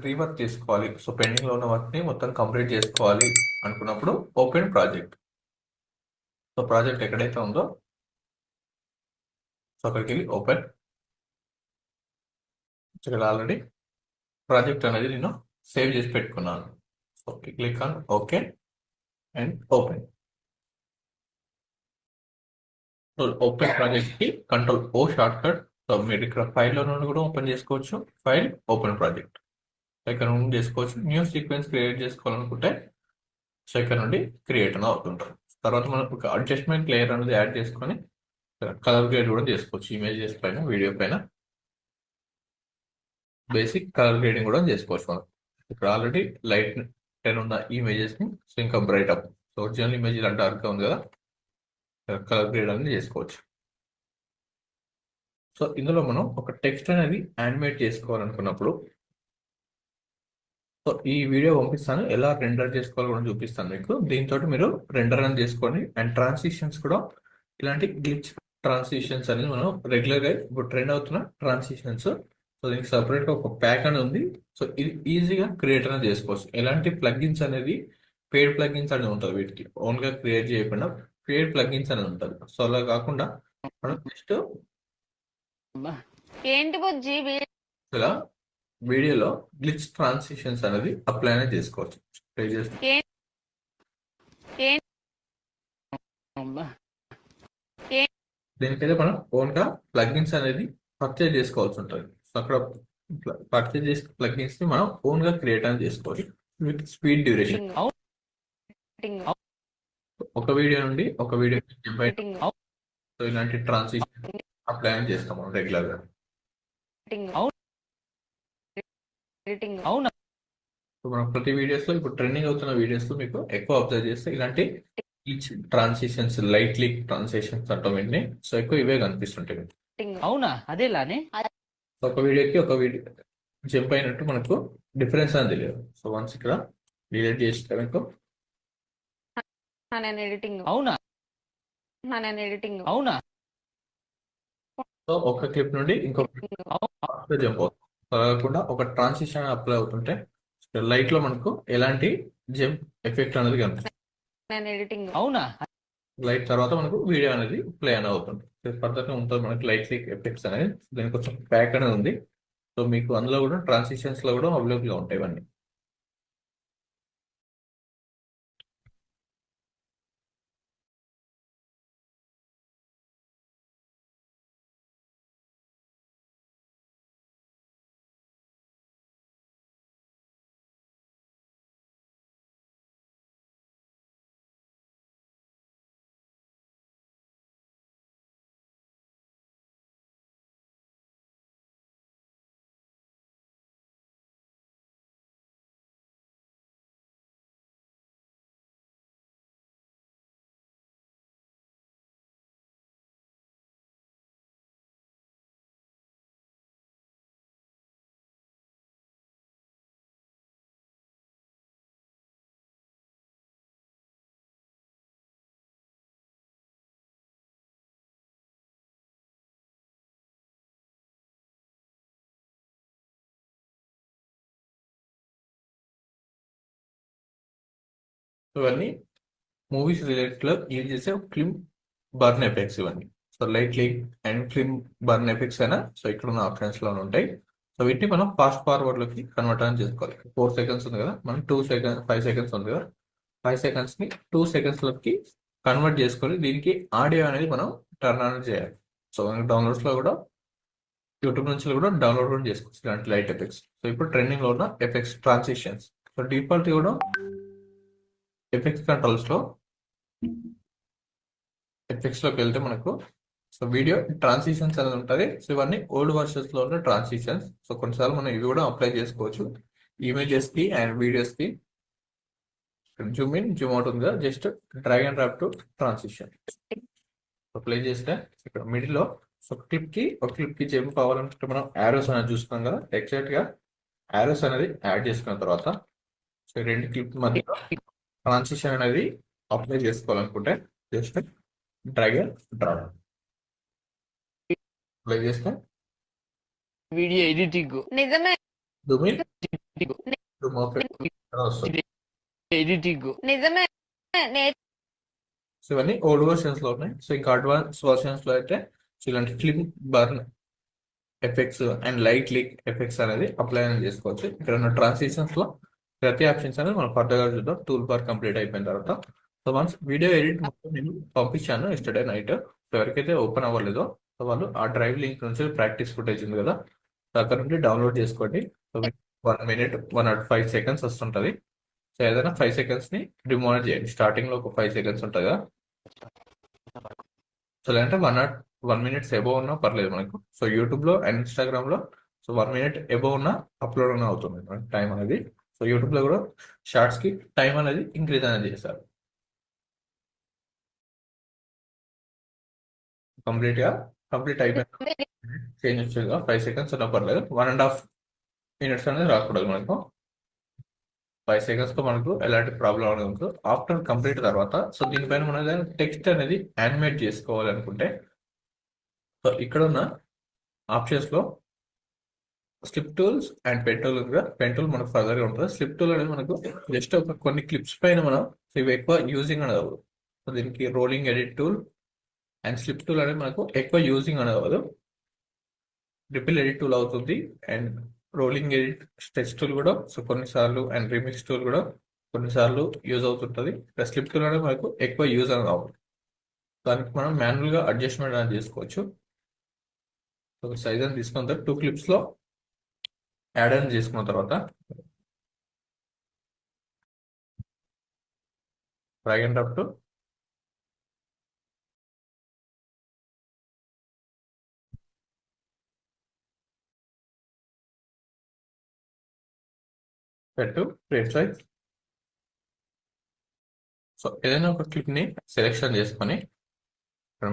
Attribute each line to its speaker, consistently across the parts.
Speaker 1: Rework చేసుకోవాలి. So pending లో ఉన్న వర్క్ ని మొత్తం కంప్లీట్ చేసుకోవాలి అనుకున్నప్పుడు ఓపెన్ ప్రాజెక్ట్. సో ప్రాజెక్ట్ ఎక్కడైతే ఉందో సో అక్కడికి వెళ్ళి ఓపెన్. ఇక్కడ ఆల్రెడీ ప్రాజెక్ట్ అనేది నేను సేవ్ చేసి పెట్టుకున్నాను. So click on okay and open. So open project కి కంట్రోల్ ఓ షార్ట్ కట్. సో మీరు ఇక్కడ ఫైల్ లో నుండి కూడా ఓపెన్ చేసుకోవచ్చు. ఫైల్ ఓపెన్ ప్రాజెక్ట్ ఇక్కడ నుండి చేసుకోవచ్చు. న్యూ సీక్వెన్స్ క్రియేట్ చేసుకోవాలనుకుంటే సో ఇక్కడ నుండి క్రియేట్ అని అవుతుంటారు. తర్వాత మనం ఒక అడ్జస్ట్మెంట్ లేయర్ అనేది యాడ్ చేసుకొని కలర్ గ్రేడ్ కూడా చేసుకోవచ్చు. ఇమేజెస్ పైన, వీడియో పైన బేసిక్ కలర్ గ్రేడింగ్ కూడా చేసుకోవచ్చు మనం. ఇక్కడ ఆల్రెడీ లైట్ 10 ఉన్న ఇమేజెస్ ని సో ఇంకా bright up. So original image ఇలా డార్క్ గా ఉంది కదా, కలర్ గ్రేడ్ అనేది చేసుకోవచ్చు. సో ఇందులో మనం ఒక టెక్స్ట్ అనేది యానిమేట్ చేసుకోవాలనుకున్నప్పుడు సో ఈ వీడియో పంపిస్తాను, ఎలా రెండర్ చేసుకోవాలో కూడా చూపిస్తాను మీకు. దీంతో మీరు రెండర్ అని చేసుకోండి. అండ్ ట్రాన్సిషన్స్ కూడా ఇలాంటి గ్లిచ్ ట్రాన్సిషన్స్ అనేది మనం రెగ్యులర్ గా ఇప్పుడు ట్రెండ్ అవుతున్న ట్రాన్సిషన్స్. సో దీనికి సపరేట్ గా ఒక ప్యాక్ అనేది ఉంది. సో ఇది ఈజీగా క్రియేట్ అనేది చేసుకోవచ్చు. ఎలాంటి ప్లగ్ఇన్స్ అనేది పేడ్ ప్లగ్ఇన్స్ అనేది ఉంటుంది. వీటికి ఓన్ గా క్రియేట్ చేయకుండా పేడ్ ప్లగ్ఇన్స్ అనేది ఉంటుంది. సో అలా కాకుండా మనం జస్ట్
Speaker 2: ఏంటి బుజ్జి
Speaker 1: ఇలా వీడియోలో గ్లిచ్ ట్రాన్సిషన్స్ అనేది అప్లై అనేది చేసుకోవచ్చు. ప్లే చేస్తే దీనికైతే మనం ఓన్ గా ప్లగ్ఇన్స్ అనేది పర్చేజ్ చేసుకోవాల్సి ఉంటుంది. సో అక్కడ పర్చేజ్ చేసిన ప్లగ్ఇన్స్ ని మనం ఓన్ గా క్రియేట్ అనేది చేసుకోవచ్చు విత్ స్పీడ్ డ్యూరేషన్. ఒక వీడియో నుండి ఒక వీడియో సో ఇలాంటి ట్రాన్సిషన్ అప్లై అనేది చేస్తాం మనం రెగ్యులర్ గా. సో మనం ప్రతి వీడియోస్ లో ఇప్పుడు ట్రెండింగ్ అవుతున్న వీడియోస్ లో మీకు ఎక్కువ అబ్జర్వ్ చేస్తే ఇలాంటి ట్రాన్సిషన్స్, లైట్లీ ట్రాన్సిషన్స్ అంటాం వీటిని. సో ఎక్కువ ఇవే కనిపిస్తుంటాయి.
Speaker 3: అవునా, అదేలానే
Speaker 1: ఒక వీడియోకి ఒక వీడియో జంప్ అయినట్టు మనకు డిఫరెన్స్ అని తెలియదు. సో వన్స్ ఇక్కడ డిలీట్ చేస్తే మీకు
Speaker 3: అవునా అవునా
Speaker 1: సో ఒక క్లిప్ నుండి ఇంకొక జంప్ అవుతుంది. సో అలా కాకుండా ఒక ట్రాన్సిషన్ అప్లై అవుతుంటే లైట్ లో మనకు ఎలాంటి జంప్ ఎఫెక్ట్ అనేది కనిపిస్తుంది.
Speaker 3: అవునా
Speaker 1: లైట్ తర్వాత మనకు వీడియో అనేది ప్లే అని అవుతుంది. ఫర్దర్ గా ఉంటుంది మనకి లైట్ ఎఫెక్ట్స్ అనేది. దీనికి కొంచెం ప్యాక్ అనేది ఉంది. సో మీకు అందులో కూడా ట్రాన్సిషన్స్ లో కూడా అవైలబుల్ గా ఉంటాయి ఇవన్నీ. ఇవన్నీ మూవీస్ రిలేటెడ్ లో యూజ్ చేసే ఫిల్మ్ బర్న్ ఎఫెక్ట్స్ ఇవన్నీ. So lightly and film burn effects అయినా సో ఇక్కడ ఉన్న ఆప్షన్స్ లో ఉంటాయి. సో వీటిని మనం ఫాస్ట్ ఫార్వర్డ్ లోకి కన్వర్ట్ అని చేసుకోవాలి. 4 సెకండ్స్ ఉంది కదా, మనం 5 సెకండ్స్ ఉంది కదా, 5 సెకండ్స్ ని 2 సెకండ్స్ లోకి కన్వర్ట్ చేసుకొని దీనికి ఆడియో అనేది మనం టర్న్ ఆన్ చేయాలి. సో మనకి డౌన్లోడ్స్ లో కూడా యూట్యూబ్ నుంచి కూడా డౌన్లోడ్ కూడా చేసుకోవచ్చు ఇలాంటి లైట్ ఎఫెక్ట్స్. సో ఇప్పుడు ట్రెండింగ్ లో ఉన్న ఎఫెక్ట్స్ ట్రాన్సిషన్స్. సో డిఫాల్ట్ కూడా ఎఫెక్ట్స్ కంట్రోల్స్ లో ఎఫెక్ట్స్ లోకి వెళ్తే మనకు సో వీడియో ట్రాన్సిషన్స్ అనేది ఉంటుంది. సో ఇవన్నీ ఓల్డ్ వర్షన్స్ లో ఉన్న ట్రాన్సిషన్స్. సో కొన్నిసార్లు మనం ఇవి కూడా అప్లై చేసుకోవచ్చు ఇమేజెస్ కి అండ్ వీడియోస్ కి. జూమ్ ఇన్ జూమ్ అవుట్ ఉంది కదా, just drag and drop to transition apply చేస్తే ఇక్కడ మిడిల్ లో సో ఒక క్లిప్ కి జంప్ కావాలంటే మనం యారోస్ అనేది చూస్తున్నాం కదా, ఎగ్జాక్ట్ గా యారోస్ అనేది యాడ్ చేసుకున్న తర్వాత సో రెండు క్లిప్ మధ్య ట్రాన్సిషన్ అనేది అప్లై చేసుకోవాలనుకుంటే just drag and drop apply చేస్తే
Speaker 3: వీడియో ఎడిటింగ్
Speaker 2: నిజమే
Speaker 1: జూమ్ ఇన్ ట్రిమ్ ఆఫ్ వస్తుంది.
Speaker 3: ఎడిటింగ్
Speaker 2: నిజమే.
Speaker 1: సో ఇవన్నీ ఓల్డ్ వర్షన్స్ లో ఉన్నాయి. సో ఇంకా అడ్వాన్స్ వర్షన్స్ లో అయితే సో ఇలాంటి clip burn effects and light leak effects అనేది అప్లై అనేది చేసుకోవచ్చు. ఇక్కడ ఉన్న ట్రాన్సిషన్స్ లో ప్రతి ఆప్షన్స్ అనేది మనం ఫర్దర్గా చూద్దాం టూల్ బార్ కంప్లీట్ అయిపోయిన తర్వాత. సో వన్స్ వీడియో ఎడిట్ మొత్తం నేను పంపించాను ఎస్టర్డే నైట్. సో ఎవరికైతే ఓపెన్ అవ్వలేదో సో వాళ్ళు ఆ డ్రైవ్ లింక్ నుంచి ప్రాక్టీస్ ఫుటేజ్ ఉంది కదా సో అక్కడ నుండి డౌన్లోడ్ చేసుకోండి. సో 1 minute 105 seconds వస్తుంటుంది. సో ఏదైనా 5 seconds ని రిమూవ్ చేయండి. స్టార్టింగ్ లో ఒక 5 seconds ఉంటుంది కదా సో లేదంటే 1 minute ఎబోవ్ ఉన్నా పర్లేదు మనకు. సో యూట్యూబ్ లో అండ్ ఇన్స్టాగ్రామ్ లో సో 1 minute ఎబోవ్ ఉన్నా అప్లోడ్ అన్న అవుతుంది టైం అనేది. సో యూట్యూబ్ లో కూడా షార్ట్స్ కి టైం అనేది ఇంక్రీజ్ అనేది చేశారు. కంప్లీట్ అయిపోయింది. చేంజ్ వచ్చేది 5 seconds ఉన్నా పర్లేదు. 1.5 minutes అనేది రాకూడదు మనకు. 5 seconds తో మనకు ఎలాంటి ప్రాబ్లం అనేది ఉండదు. ఆఫ్టర్ కంప్లీట్ తర్వాత సో దీనిపైన మనం టెక్స్ట్ అనేది యానిమేట్ చేసుకోవాలనుకుంటే సో ఇక్కడ ఉన్న ఆప్షన్స్ లో slip tools and pen tool pen tool మనకు ఫర్దర్ గా ఉంటుంది. స్లిప్ టూల్ అనేది మనకు జస్ట్ ఒక కొన్ని క్లిప్స్ పైన మనం సో ఇవి ఎక్కువ యూజింగ్ అనేది అవ్వదు. సో దీనికి rolling edit tool and slip tool అనేది మనకు ఎక్కువ యూజింగ్ అనేది అవ్వదు. రిపిల్ ఎడిట్ టూల్ అవుతుంది and rolling edit stretch tool కూడా సో కొన్నిసార్లు అండ్ రిమిక్స్ టూల్ కూడా కొన్నిసార్లు యూజ్ అవుతుంటుంది. స్లిప్ టూల్ అనేది మనకు ఎక్కువ యూజ్ అనేది అవ్వదు. దానికి మనం మాన్యువల్ గా అడ్జస్ట్మెంట్ అనేది చేసుకోవచ్చు. ఒక సైజ్ అని తీసుకున్న తర్వాత 2 clips లో యాడ్ అని చేసుకున్న తర్వాత డ్రాగ్ అండ్ డ్రాప్ టు పెట్టు ఫ్రేమ్ సైజ్. సో ఏదైనా ఒక క్లిప్ ని సెలెక్షన్ చేసుకొని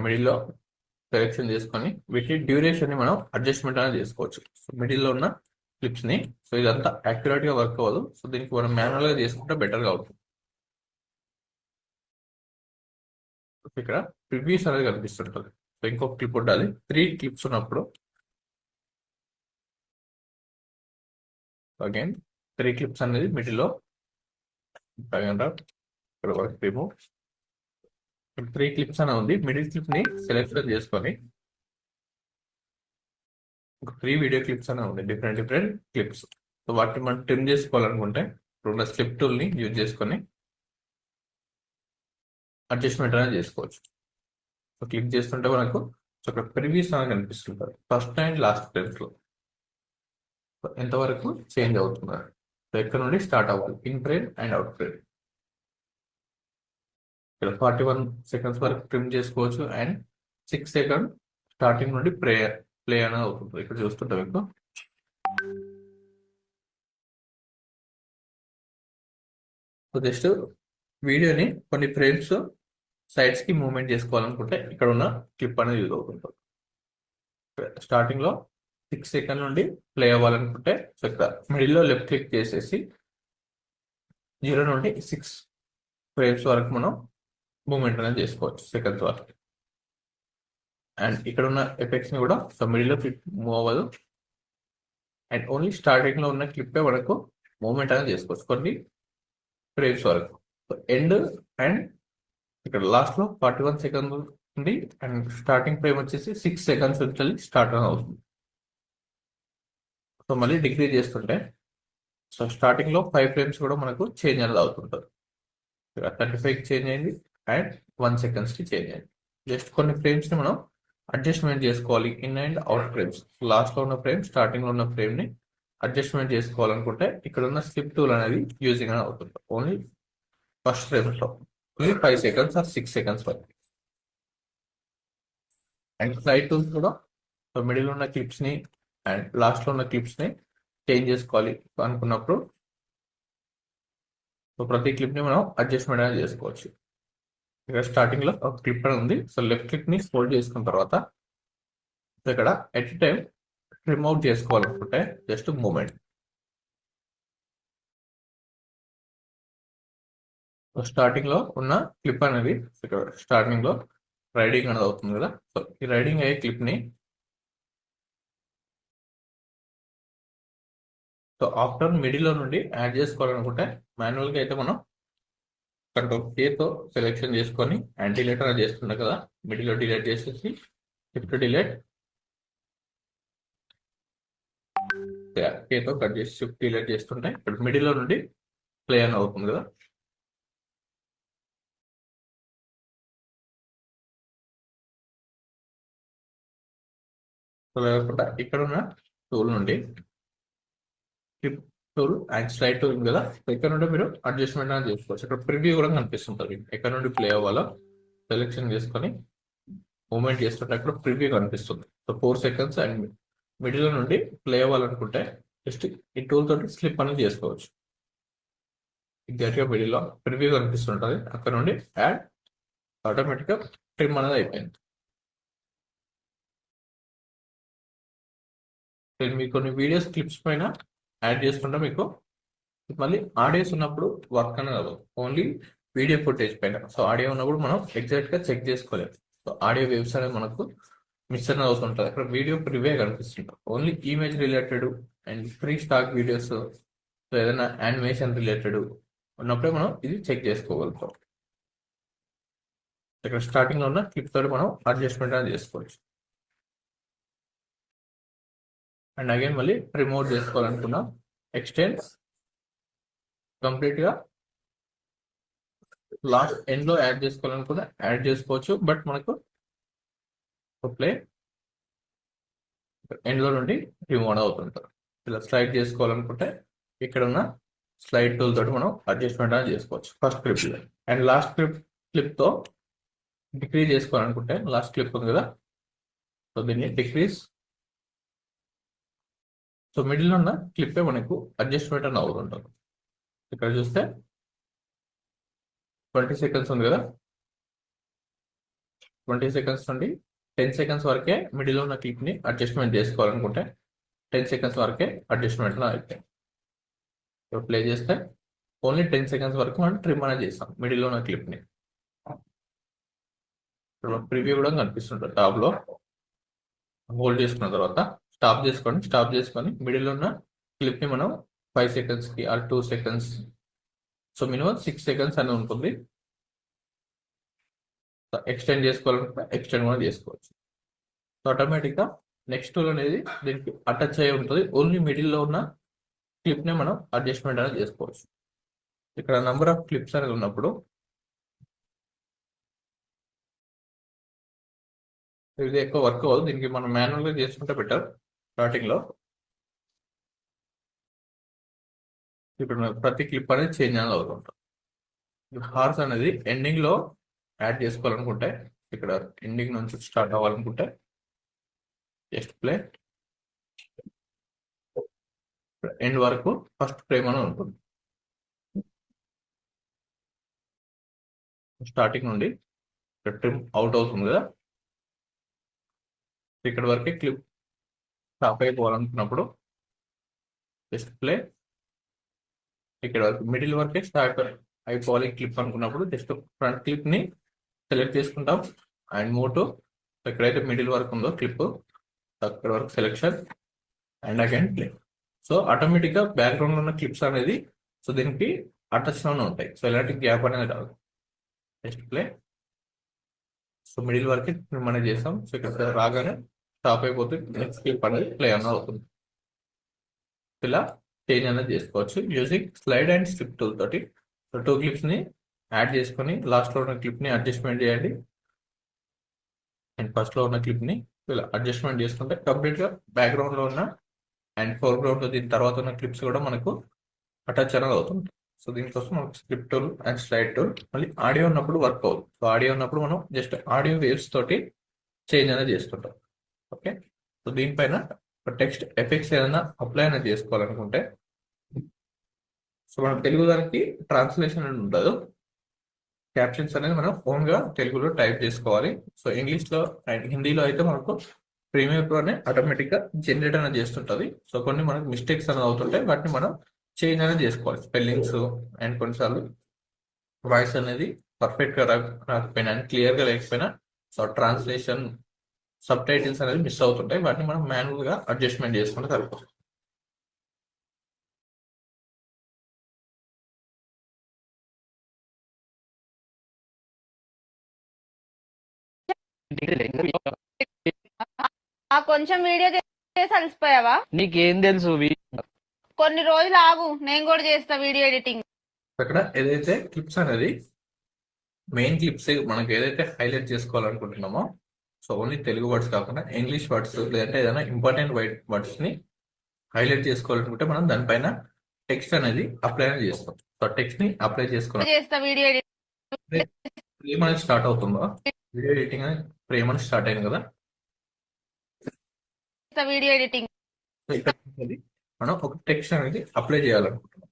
Speaker 1: మిడిల్లో సెలెక్షన్ చేసుకొని వీటి డ్యూరేషన్ ని మనం అడ్జస్ట్మెంట్ అనేది చేసుకోవచ్చు. సో మిడిల్లో ఉన్న క్లిప్స్ ని సో ఇదంతా యాక్యురేట్ గా వర్క్ అవ్వదు. సో దీనికి మనం మాన్యువల్ గా చేసుకుంటే బెటర్ గా అవుతుంది. ఇక్కడ ప్రివ్యూస్ అనేది కనిపిస్తుంటుంది. సో ఇంకొక క్లిప్ ఉండాలి. 3 clips ఉన్నప్పుడు అగైన్ 3 clips అనేది మిడిల్లో ఇక్కడ వరకు రిమూవ్ 3 clips అని ఉంది. మిడిల్ క్లిప్ ని సెలెక్షన్ చేసుకొని 3 వీడియో క్లిప్స్ అని ఉంది. Different clips. సో వాటిని మనం ట్రిమ్ చేసుకోవాలనుకుంటే ఇప్పుడు స్లిప్ టూల్ ని యూజ్ చేసుకొని అడ్జస్ట్మెంట్ అనేది చేసుకోవచ్చు. సో క్లిక్ చేస్తుంటే మనకు సో ఇక్కడ ప్రివ్యూస్ అనేది కనిపిస్తుంటారు ఫస్ట్ అండ్ లాస్ట్ ఫ్రేమ్స్ లో ఎంతవరకు చేంజ్ అవుతున్నారు. సో ఎక్కడ నుండి స్టార్ట్ అవ్వాలి in frame and out frame. ఇక్కడ 41 seconds వరకు ట్రిమ్ చేసుకోవచ్చు అండ్ 6 seconds స్టార్టింగ్ నుండి ప్లే అనేది అవుతుంది. ఇక్కడ చూస్తుంటాం మీకు సో జస్ట్ వీడియోని కొన్ని ఫ్రేమ్స్ సైడ్స్ కి మూవ్మెంట్ చేసుకోవాలనుకుంటే ఇక్కడ ఉన్న క్లిప్ అనేది యూజ్ అవుతుంటుంది. స్టార్టింగ్ లో 6 seconds నుండి ప్లే అవ్వాలనుకుంటే సో ఇక్కడ మిడిల్ లో లెఫ్ట్ క్లిక్ చేసేసి 0 నుండి 6 frames వరకు మనం మూవ్మెంట్ అనేది చేసుకోవచ్చు సెకండ్స్ వరకు. అండ్ ఇక్కడ ఉన్న ఎఫెక్ట్స్ ని కూడా సో మిడిల్ లో క్లిప్ మూవ్ అవ్వదు అండ్ ఓన్లీ స్టార్టింగ్ లో ఉన్న క్లిప్ మనకు మూవ్మెంట్ అనేది చేసుకోవచ్చు కొన్ని ఫ్రేమ్స్ వరకు. ఎండ్ అండ్ ఇక్కడ లాస్ట్ లో 41 seconds ఉంది అండ్ స్టార్టింగ్ ఫ్రేమ్ వచ్చేసి 6 seconds నుంచి స్టార్ట్ అవుతుంది. సో మళ్ళీ డిక్రీజ్ చేస్తుంటే సో స్టార్టింగ్ లో 5 frames కూడా మనకు చేంజ్ అనేది అవుతుంటుంది. 35 చేంజ్ అయింది అండ్ 1 seconds కి చేంజ్ అయింది. జస్ట్ కొన్ని ఫ్రేమ్స్ ని మనం అడ్జస్ట్మెంట్ చేసుకోవాలి in and out frames. Last లో ఉన్న ఫ్రేమ్ స్టార్టింగ్ లో ఉన్న ఫ్రేమ్ ని అడ్జస్ట్మెంట్ చేసుకోవాలనుకుంటే ఇక్కడ ఉన్న స్లిప్ టూల్ అనేది యూజింగ్ అనేది అవుతుంది. ఓన్లీ ఫస్ట్ ఫ్రేమ్స్ లో ఓన్లీ 5 seconds ఆర్ 6 seconds వరకు. అండ్ స్లైడ్ టూల్స్ కూడా మిడిల్ ఉన్న క్లిప్స్ ని అండ్ లాస్ట్ లో ఉన్న క్లిప్స్ ని చేంజ్ చేసుకోవాలి అనుకున్నప్పుడు సో ప్రతి క్లిప్ ని మనం అడ్జస్ట్మెంట్ అనేది చేసుకోవచ్చు. ఇక్కడ స్టార్టింగ్ లో ఒక క్లిప్ అని ఉంది. సో లెఫ్ట్ క్లిక్ ని ఫోల్డ్ చేసుకున్న తర్వాత ఇక్కడ ఎట్ టైం ట్రిమ్ అవుట్ చేసుకోవాలనుకుంటే జస్ట్ మూమెంట్. స్టార్టింగ్ లో ఉన్న క్లిప్ అనేది ఇక్కడ స్టార్టింగ్ లో రైడింగ్ అనేది అవుతుంది కదా. సో ఈ రైడింగ్ అయ్యే క్లిప్ ని సో ఆఫ్టర్ మిడిల్లో నుండి యాడ్ చేసుకోవాలనుకుంటే మాన్యువల్గా అయితే మనం కంట్రోల్ తో సెలెక్షన్ చేసుకొని అండ్ డిలీట్ అనేది చేస్తుండే కదా, మిడిల్లో డిలీట్ చేసేసి షిఫ్ట్ డిలీట్ తో కట్ చేసి షిఫ్ట్ డిలీట్ చేస్తుంటే ఇప్పుడు మిడిల్లో నుండి ప్లే అని అవుతుంది కదా. సో లేకుండా ఇక్కడ ఉన్న టూల్ నుండి clip tool and slide tool ఉంది కదా, సో ఇక్కడ నుండి మీరు అడ్జస్ట్మెంట్ అనేది చేసుకోవచ్చు. ఇక్కడ ప్రివ్యూ కూడా కనిపిస్తుంటుంది, ఎక్కడ నుండి ప్లే అవ్వాలో సెలెక్షన్ చేసుకొని మూమెంట్ చేస్తుంటే అక్కడ ప్రివ్యూ కనిపిస్తుంది. సో 4 seconds అండ్ మిడిల్ నుండి ప్లే అవ్వాలనుకుంటే జస్ట్ ఈ టూల్ తోటి స్లిప్ అనేది చేసుకోవచ్చు. ఎగ్జాక్ట్గా మిడిల్లో ప్రివ్యూ కనిపిస్తుంటుంది, అక్కడ నుండి యాడ్ ఆటోమేటిక్గా ట్రిమ్ అనేది అయిపోయింది. నేను మీకు కొన్ని వీడియోస్ క్లిప్స్ పైన యాడ్ చేసుకుంటే మీకు మళ్ళీ ఆడియోస్ ఉన్నప్పుడు వర్క్ అనేది అవ్వదు, ఓన్లీ వీడియో ఫుటేజ్ పైన. సో ఆడియో ఉన్నప్పుడు మనం ఎగ్జాక్ట్గా చెక్ చేసుకోలేదు. సో ఆడియో వేవ్స్ అనేది మనకు మిస్ అనేది అవుతుంటుంది, అక్కడ వీడియో ప్రివ్యూ కనిపిస్తుంటుంది. Only image related and free stock videos, so ఏదైనా యానిమేషన్ రిలేటెడ్ ఉన్నప్పుడే మనం ఇది చెక్ చేసుకోగలుగుతాం. ఇక్కడ స్టార్టింగ్లో ఉన్న క్లిప్ తోటి మనం అడ్జస్ట్మెంట్ అనేది చేసుకోవచ్చు. అండ్ అగైన్ మళ్ళీ రిమూవ్ చేసుకోవాలనుకున్నాం, ఎక్స్టెండ్ కంప్లీట్గా లాస్ట్ ఎండ్లో యాడ్ చేసుకోవాలనుకున్నా యాడ్ చేసుకోవచ్చు. బట్ మనకు ప్లే ఎండ్లో నుండి రిమూవ్ అవుతుంటారు. ఇలా స్లైడ్ చేసుకోవాలనుకుంటే ఇక్కడ ఉన్న స్లైడ్ టూల్ తోటి మనం అడ్జస్ట్మెంట్ అనేది చేసుకోవచ్చు ఫస్ట్ క్లిప్. అండ్ లాస్ట్ క్లిప్తో డిక్రీజ్ చేసుకోవాలనుకుంటే లాస్ట్ క్లిప్ ఉంది కదా, సో దీన్ని డిక్రీజ్. సో మిడిల్లో ఉన్న క్లిప్పే మనకు అడ్జస్ట్మెంట్ అని అవుతుంటుంది. ఇక్కడ చూస్తే 20 seconds ఉంది కదా, 20 seconds నుండి 10 seconds వరకే మిడిల్లో ఉన్న క్లిప్ని అడ్జస్ట్మెంట్ చేసుకోవాలనుకుంటే 10 seconds వరకే అడ్జస్ట్మెంట్ అయిపోయింది. ప్లే చేస్తే ఓన్లీ 10 seconds వరకు మనం ట్రిమ్ అనేది చేస్తాం మిడిల్లో ఉన్న క్లిప్ని. ప్రివ్యూ కూడా కనిపిస్తుంటుంది టాప్లో. హోల్డ్ చేసుకున్న తర్వాత స్టాప్ చేసుకొని మిడిల్లో ఉన్న క్లిప్ని మనం 5 secondsకి or 2 seconds, so minimum 6 seconds అని ఉంటుంది. ఎక్స్టెండ్ చేసుకోవాలనుకుంటే ఎక్స్టెండ్ కూడా చేసుకోవచ్చు. సో ఆటోమేటిక్గా నెక్స్ట్ టూల్ అనేది దీనికి అటాచ్ అయ్యి ఉంటుంది, ఓన్లీ మిడిల్లో ఉన్న క్లిప్నే మనం అడ్జస్ట్మెంట్ అనేది చేసుకోవచ్చు. ఇక్కడ నెంబర్ ఆఫ్ క్లిప్స్ అనేది ఉన్నప్పుడు ఇది ఎక్కువ వర్క్ అవ్వదు, దీనికి మనం మాన్యువల్గా చేసుకుంటే బెటర్. స్టార్టింగ్లో ఇప్పుడు ప్రతి క్లిప్ అనేది చేంజ్ అనేది అవుతుంటాం. హార్స్ అనేది ఎండింగ్లో యాడ్ చేసుకోవాలనుకుంటే ఇక్కడ ఎండింగ్ నుంచి స్టార్ట్ అవ్వాలనుకుంటే జస్ట్ ప్లే ఎండ్ వరకు ఫస్ట్ ఫ్రేమ్ అని ఉంటుంది. స్టార్టింగ్ నుండి ఇక్కడ ట్రిమ్ అవుట్ అవుతుంది కదా, ఇక్కడ వరకే క్లిప్ స్టాప్ అయిపోవాలనుకున్నప్పుడు జస్ట్ ప్లే. ఇక్కడ వరకు మిడిల్ వరకే స్టార్ట్ అయిపోవాలి క్లిప్ అనుకున్నప్పుడు జస్ట్ ఫ్రంట్ క్లిప్ని సెలెక్ట్ చేసుకుంటాం అండ్ మూవ్ టు ఎక్కడైతే మిడిల్ వరకు ఉందో క్లిప్ అక్కడ వరకు selection and again play. So ఆటోమేటిక్గా బ్యాక్గ్రౌండ్లో ఉన్న క్లిప్స్ అనేది సో దీనికి అటాచ్లోనే ఉంటాయి, సో ఎలాంటి గ్యాప్ అనేది రాదు. Just play. సో మిడిల్ వరకు ట్రిమ్ అనేది చేస్తాం, సో ఇక్కడ రాగానే స్టాప్ అయిపోతే నెక్స్ట్ క్లిప్ అనేది ప్లే అన్నది అవుతుంది. ఇలా చేంజ్ అనేది చేసుకోవచ్చు using slide and strip tool తోటి. సో 2 క్లిప్స్ని యాడ్ చేసుకొని లాస్ట్లో ఉన్న క్లిప్ని అడ్జస్ట్మెంట్ చేయండి అండ్ ఫస్ట్లో ఉన్న క్లిప్ని ఇలా అడ్జస్ట్మెంట్ చేసుకుంటే కంప్లీట్గా బ్యాక్గ్రౌండ్లో ఉన్న అండ్ ఫోర్గ్రౌండ్లో దీని తర్వాత ఉన్న క్లిప్స్ కూడా మనకు అటాచ్ అనేది అవుతుంది. సో దీనికోసం మనకు script tool and slide tool. మళ్ళీ ఆడియో ఉన్నప్పుడు వర్క్ అవుతుంది. సో ఆడియో ఉన్నప్పుడు మనం జస్ట్ ఆడియో వేవ్స్ తోటి చేంజ్ అనేది చేస్తుంటాం. ఓకే, సో దీనిపైన టెక్స్ట్ ఎఫెక్ట్స్ ఏదైనా అప్లై అనేది చేసుకోవాలనుకుంటే సో మనం తెలుగు దానికి ట్రాన్స్లేషన్ అని ఉండదు, క్యాప్షన్స్ అనేది మనం ఓన్గా తెలుగులో టైప్ చేసుకోవాలి. సో ఇంగ్లీష్లో అండ్ హిందీలో అయితే మనకు ప్రీమియర్ ప్రో అనే ఆటోమేటిక్గా జనరేట్ అనేది చేస్తుంటుంది. సో కొన్ని మనకు మిస్టేక్స్ అనేది అవుతుంటాయి, వాటిని మనం చేంజ్ అనేది చేసుకోవాలి. స్పెల్లింగ్స్ అండ్ కొన్నిసార్లు వాయిస్ అనేది పర్ఫెక్ట్గా రాకపోయినా అండ్ క్లియర్గా లేకపోయినా సో ట్రాన్స్లేషన్ సబ్ టైటిల్స్ అనేది మిస్ అవుతుంటాయి, వాటిని మనం మాన్యువల్గా అడ్జస్ట్మెంట్ చేసుకుంటే సరిపోతుంది.
Speaker 2: ఆ కొంచెం వీడియో చేసి అలసిపోయావా?
Speaker 3: నీకేం తెలుసు
Speaker 2: కొన్ని రోజులు ఆగు, నేను కూడా చేస్తా వీడియో ఎడిటింగ్.
Speaker 1: ఇక్కడ ఏదైతే క్లిప్స్ అనేది మెయిన్ క్లిప్స్ మనకి ఏదైతే హైలైట్ చేసుకోవాలనుకుంటున్నామో, సో ఓన్లీ తెలుగు వర్డ్స్ కాకుండా ఇంగ్లీష్ వర్డ్స్ లేదంటే ఏదైనా ఇంపార్టెంట్ వర్డ్స్ ని హైలైట్ చేసుకోవాలనుకుంటే మనం దానిపైన టెక్స్ట్ అనేది అప్లై అనేది చేస్తాం. సో టెక్స్ట్ ని అప్లై చేసుకున్నాం,
Speaker 2: చేస్తా వీడియో
Speaker 1: ఫ్రేమ్ అనేది స్టార్ట్ అవుతుందో, వీడియో ఎడిటింగ్ అనేది ఫ్రేమ్ అనేది స్టార్ట్ అయింది కదా.
Speaker 2: ఎడిటింగ్
Speaker 1: సో ఇక్కడ అనేది మనం ఒక టెక్స్ట్ అనేది అప్లై చేయాలనుకుంటున్నాం.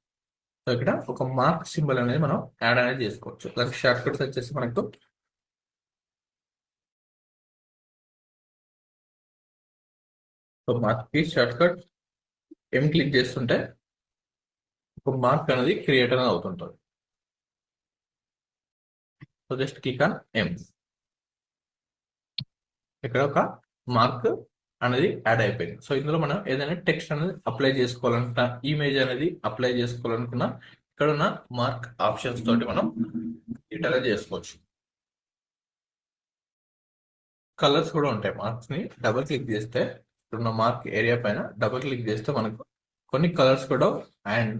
Speaker 1: సో ఇక్కడ ఒక మార్క్ సింబల్ అనేది మనం యాడ్ అనేది చేసుకోవచ్చు. దానికి షార్ట్ కట్స్ వచ్చేసి మనకు సో మార్క్ కి షార్ట్ కట్ ఎం క్లిక్ చేస్తుంటే ఒక మార్క్ అనేది క్రియేట్ అనేది అవుతుంటుంది. సో జస్ట్ క్లిక్ ఆన్ ఎం. ఇక్కడ ఒక మార్క్ అనేది యాడ్ అయిపోయింది. సో ఇందులో మనం ఏదైనా టెక్స్ట్ అనేది అప్లై చేసుకోవాలనుకున్నా, ఇమేజ్ అనేది అప్లై చేసుకోవాలనుకున్నా, ఇక్కడ ఉన్న మార్క్ ఆప్షన్స్ తోటి మనం ఇటలా చేసుకోవచ్చు. కలర్స్ కూడా ఉంటాయి. మార్క్స్ ని డబుల్ క్లిక్ చేస్తే ఇప్పుడున్న మార్క్ ఏరియా పైన డబుల్ క్లిక్ చేస్తే మనకు కొన్ని కలర్స్ కూడా అండ్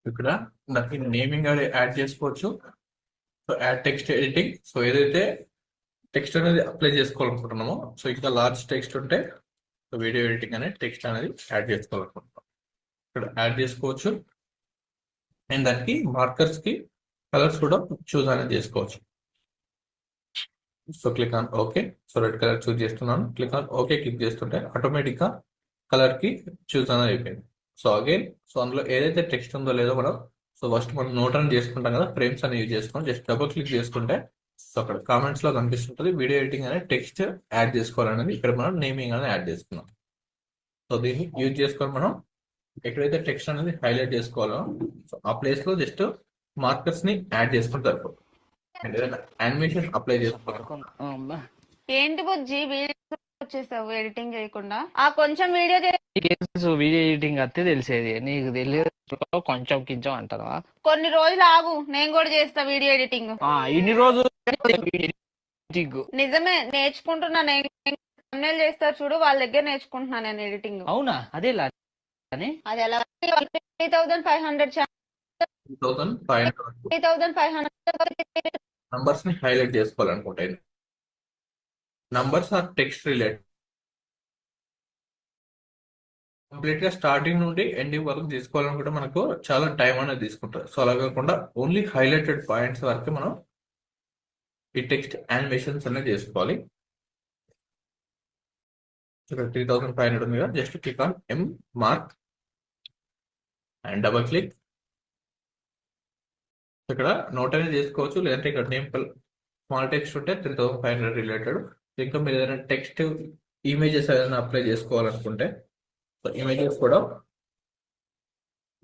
Speaker 1: ఇక్కడ దానికి నేమింగ్ అనేది యాడ్ చేసుకోవచ్చు. So add text editing. So ఏదైతే టెక్స్ట్ అనేది అప్లై చేసుకోవాలనుకుంటున్నామో, సో ఇంకా లార్జ్ టెక్స్ట్ ఉంటే సో వీడియో ఎడిటింగ్ అనే టెక్స్ట్ అనేది యాడ్ చేసుకోవాలనుకుంటున్నాం, ఇక్కడ యాడ్ చేసుకోవచ్చు. అండ్ దానికి మార్కర్స్ కి కలర్స్ కూడా చూస్ అనేది చేసుకోవచ్చు. So click on okay. So red colour చూస్ చేస్తున్నాను, క్లిక్ ఆన్ ఓకే క్లిక్ చేస్తుంటే ఆటోమేటిక్ గా కలర్ కి చూస్ అనేది అయిపోయింది. సో అగైన్ సో అందులో ఏదైతే టెక్స్ట్ ఉందో లేదో మనం సో ఫస్ట్ మనం నోట్ అని చేసుకుంటాం కదా, ఫ్రేమ్స్ అని యూజ్ చేసుకుని జస్ట్ డబుల్ క్లిక్ చేసుకుంటే సో అక్కడ కామెంట్స్ లో కనిపిస్తుంటుంది వీడియో ఎడిటింగ్ అనే టెక్స్ట్ యాడ్ చేసుకోవాలనేది. ఇక్కడ మనం నేమింగ్ అనేది యాడ్ చేసుకున్నాం. సో దీన్ని యూజ్ చేసుకొని మనం ఎక్కడైతే టెక్స్ట్ అనేది హైలైట్ చేసుకోవాలో సో ఆ ప్లేస్ లో జస్ట్ మార్కర్స్ ని యాడ్ చేసుకుంటే సరిపోతుంది. అండ్ ఏదైనా యానిమేషన్ అప్లై చేసుకోవాలి.
Speaker 2: ఏంటి బుజ్జి వీడియో వచ్చేసావు ఎడిటింగ్ చేయకుండా? ఆ కొంచెం వీడియో
Speaker 3: నీకేం తెలుసు వీడియో ఎడిటింగ్ అత్తే తెలిసేది, నీకు తెలియదు కొంచెం కించం అంటావా?
Speaker 2: కొన్ని రోజులు ఆగు, నేను కూడా చేస్తా వీడియో ఎడిటింగ్.
Speaker 3: ఇన్ని రోజులు ఎడిటింగ్
Speaker 2: నిజమే, నేర్చుకుంటున్నా. నేను thumbnail చేస్తారు చూడు, వాళ్ళ దగ్గర నేర్చుకుంటున్నా నేను ఎడిటింగ్.
Speaker 3: అవునా? అదేలా
Speaker 2: అది ఎలా 3,500 3,500
Speaker 1: నంబర్స్ ని హైలైట్ చేసుకోవాలనుకుంటే numbers or text related complete గా స్టార్టింగ్ నుండి ఎండింగ్ వరకు తీసుకోవాలనుకుంటే మనకు చాలా టైం అనేది తీసుకుంటుంది. సో అలా కాకుండా ఓన్లీ హైలైటెడ్ పాయింట్స్ వరకు మనం ఈ టెక్స్ట్ యానిమేషన్స్ అనేది చేసుకోవాలి. ఇక్కడ 3,500 ఉంది కదా, just click on M mark and double click. ఇక్కడ నోట్ అనేది చేసుకోవచ్చు, లేదంటే ఇక్కడ నేమ్ స్మాల్ టెక్స్ట్ ఉంటే 3,500 రిలేటెడ్. ఇంకా మీరు ఏదైనా టెక్స్ట్ ఇమేజెస్ ఏదైనా అప్లై చేసుకోవాలనుకుంటే సో ఇమేజెస్ కూడా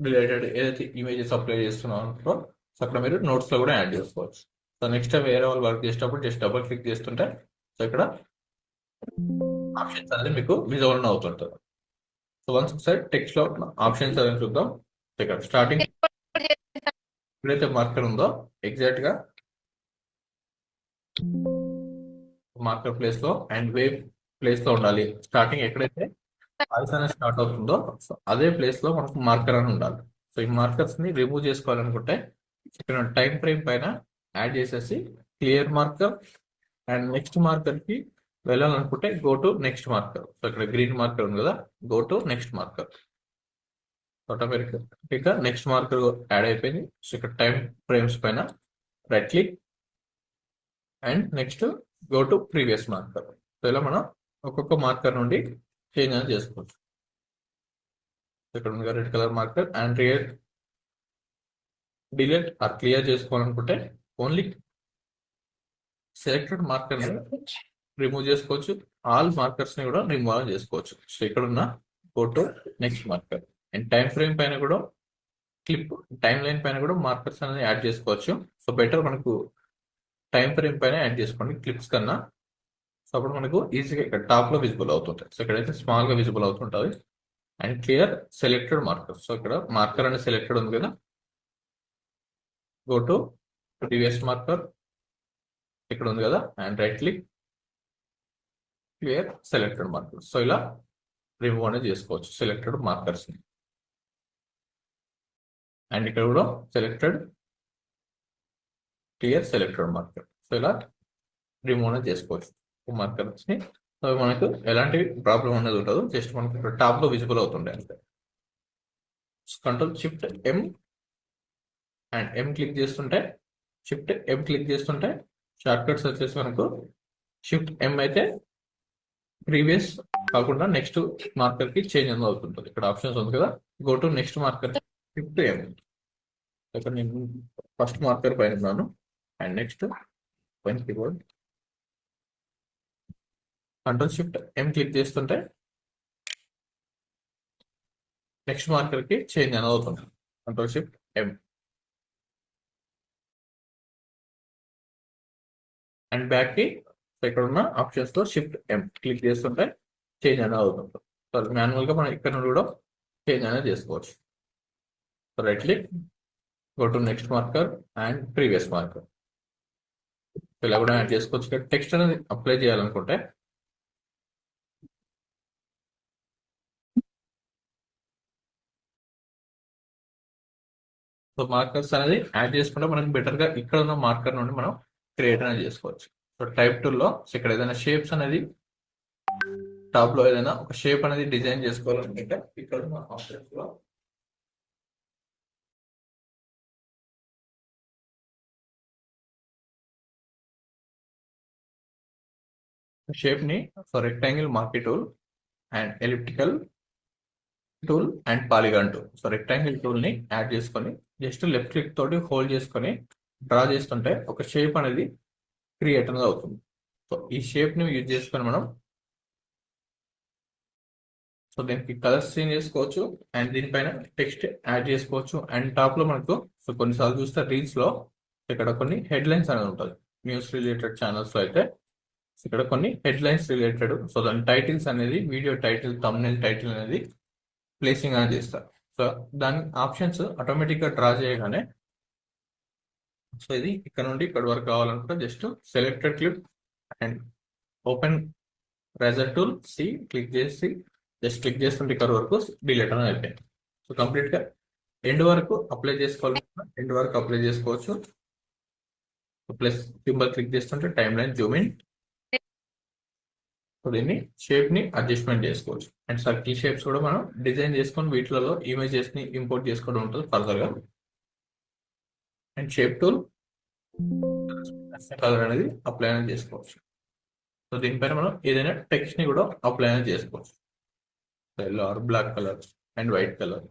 Speaker 1: రిలేటెడ్ ఏదైతే ఇమేజెస్ అప్లై చేస్తున్నారో సో అక్కడ మీరు నోట్స్ లో కూడా యాడ్ చేసుకోవచ్చు. సో నెక్స్ట్ టైం వేరే వాళ్ళు వర్క్ చేసేటప్పుడు జస్ట్ డబుల్ క్లిక్ చేస్తుంటే సో ఇక్కడ ఆప్షన్స్ అనేది మీకు విజువల్ అవుతుంటుంది. సో వన్స్ ఒకసారి టెక్స్ట్ లో ఆప్షన్స్ అనేది చూద్దాం. ఇక్కడ స్టార్టింగ్ ఎక్కడైతే మార్కర్ ఉందో ఎగ్జాక్ట్ గా మార్కర్ ప్లేస్ లో అండ్ వేవ్ ప్లేస్ లో ఉండాలి. స్టార్టింగ్ ఎక్కడైతే వాయిస్ అనేది స్టార్ట్ అవుతుందో సో అదే ప్లేస్ లో మనకు మార్కర్ అని ఉండాలి. సో ఈ మార్కర్స్ ని రిమూవ్ చేసుకోవాలనుకుంటే ఇక్కడ టైం ఫ్రేమ్ పైన యాడ్ చేసేసి clear marker and next marker కి వెళ్ళాలనుకుంటే go to next marker. So ఇక్కడ గ్రీన్ మార్కర్ ఉంది కదా, go to next marker. Automatic గా నెక్స్ట్ మార్కర్ యాడ్ అయిపోయింది. సో ఇక్కడ టైం ఫ్రేమ్స్ పైన right click and next go to previous marker. So ఇలా మనం ఒక్కొక్క మార్కర్ నుండి చేంజ్ అనేది చేసుకోవచ్చు. ఇక్కడ ఉంది red colour marker and delete or clear చేసుకోవాలనుకుంటే ఓన్లీ సెలెక్టెడ్ మార్కర్ ని రిమూవ్ చేసుకోవచ్చు, ఆల్ మార్కర్స్ ని కూడా రిమూవ్ చేసుకోవచ్చు. సో ఇక్కడ ఉన్న go to next marker. And time frame పైన కూడా టైం లైన్ పైన కూడా మార్కర్స్ అనేది యాడ్ చేసుకోవచ్చు. సో బెటర్ మనకు టైం ఫ్రేమ్ పైన యాడ్ చేసుకోండి క్లిప్స్ కన్నా. సో అప్పుడు మనకు ఈజీగా ఇక్కడ టాప్ లో విజిబుల్ అవుతుంటాయి. సో ఇక్కడైతే స్మాల్ గా విజిబుల్ అవుతుంటుంది. And clear selected marker. So ఇక్కడ మార్కర్ అనేది సెలెక్టెడ్ ఉంది కదా, గో టు ప్రీవియస్ మార్కర్ ఇక్కడ ఉంది కదా, and right click clear selected marker. So ఇలా రిమూవ్ అనేది చేసుకోవచ్చు సెలెక్టెడ్ మార్కర్స్ ని. అండ్ ఇక్కడ కూడా selected clear selected marker. So ఇలా రిమూవ్ అనేది చేసుకోవచ్చు మార్కర్స్ ని. సో మనకు ఎలాంటి ప్రాబ్లం అనేది ఉండదు, జస్ట్ మనకు ఇక్కడ టాప్ లో విజిబుల్ అవుతుండే అంతే. Control shift M and M click చేస్తుంటే, షిఫ్ట్ ఎం క్లిక్ చేస్తుంటే షార్ట్ కట్స్ వచ్చేసి మనకు షిఫ్ట్ ఎం అయితే ప్రీవియస్ కాకుండా నెక్స్ట్ మార్కర్ కి చేంజ్ అనేది అవుతుంటుంది. ఇక్కడ ఆప్షన్స్ ఉంది కదా, go to next marker shift M. ఇక్కడ నేను ఫస్ట్ మార్కర్ పైన ఉన్నాను అండ్ నెక్స్ట్ పైన keyboard control shift M click చేస్తుంటే నెక్స్ట్ మార్కర్ కి చేంజ్ అనేది అవుతుంది. Control shift M and back కి ఇక్కడ ఉన్న ఆప్షన్స్ లో షిఫ్ట్ ఎం క్లిక్ చేస్తుంటే చేంజ్ అనేది అవుతుంది. సో మాన్యువల్ గా మనం ఇక్కడ నుండి కూడా చేంజ్ అనేది చేసుకోవచ్చు. So right click, go to next marker and previous marker. ఇలా కూడా యాడ్ చేసుకోవచ్చు. ఇక్కడ టెక్స్ట్ అనేది అప్లై చేయాలనుకుంటే సో మార్కర్స్ అనేది యాడ్ చేసుకుంటే మనకి బెటర్ గా ఇక్కడ ఉన్న మార్కర్ నుండి మనం క్రియేట్ అనేది చేసుకోవచ్చు. సో టైప్ టూల్లో ఇక్కడ ఏదైనా షేప్స్ అనేది టాప్ లో ఏదైనా ఒక షేప్ అనేది డిజైన్ చేసుకోవాలనుకుంటే ఇక్కడ ఉన్న ఆప్షన్స్ లో షేప్ ని so rectangle marquee tool and elliptical tool and polygon tool. So rectangle tool ని యాడ్ చేసుకొని జస్ట్ లెఫ్ట్ క్లిక్ తోటి హోల్డ్ చేసుకొని డ్రా చేస్తుంటే ఒక షేప్ అనేది క్రియేట్ అనేది అవుతుంది. సో ఈ షేప్ ని యూజ్ చేసుకొని మనం సో దీనికి కలర్స్ చేంజ్ చేసుకోవచ్చు అండ్ దీనిపైన టెక్స్ట్ యాడ్ చేసుకోవచ్చు. అండ్ టాప్ లో మనకు సో కొన్నిసార్లు చూస్తే రీల్స్ లో ఇక్కడ కొన్ని హెడ్ లైన్స్ అనేది ఉంటుంది. న్యూస్ రిలేటెడ్ ఛానల్స్ లో అయితే ఇక్కడ కొన్ని హెడ్ లైన్స్ రిలేటెడ్ సో దాని టైటిల్స్ అనేది వీడియో టైటిల్ థంబ్నెయిల్ టైటిల్ అనేది ప్లేసింగ్ అనేది చేస్తారు. సో దాని ఆప్షన్స్ ఆటోమేటిక్ గా డ్రా చేయగానే సో ఇది ఇక్కడ నుండి ఇక్కడ వరకు కావాలనుకుంటే just selected clip and open razor tool C click చేసి జస్ట్ క్లిక్ చేస్తుంటే ఇక్కడ వరకు డిలీట్ అనేది అయిపోయింది. సో కంప్లీట్ గా ఎండ్ వరకు అప్లై చేసుకోవాలనుకుంటే ఎండ్ వరకు అప్లై చేసుకోవచ్చు. ప్లస్ సింబల్ క్లిక్ చేస్తుంటే timeline zoom in. So దీన్ని షేప్ ని అడ్జస్ట్మెంట్ చేసుకోవచ్చు. అండ్ సర్కిల్ షేప్స్ కూడా మనం డిజైన్ చేసుకొని వీటిలలో ఇమేజెస్ ని ఇంపోర్ట్ చేసుకోవడం ఉంటుంది ఫర్దర్ గా. అండ్ షేప్ టూల్ కలర్ అనేది అప్లై అనేది చేసుకోవచ్చు. సో దీనిపైన మనం ఏదైనా టెక్స్ట్ ని కూడా అప్లై అనేది చేసుకోవచ్చు. Yellow or black colour and white colour.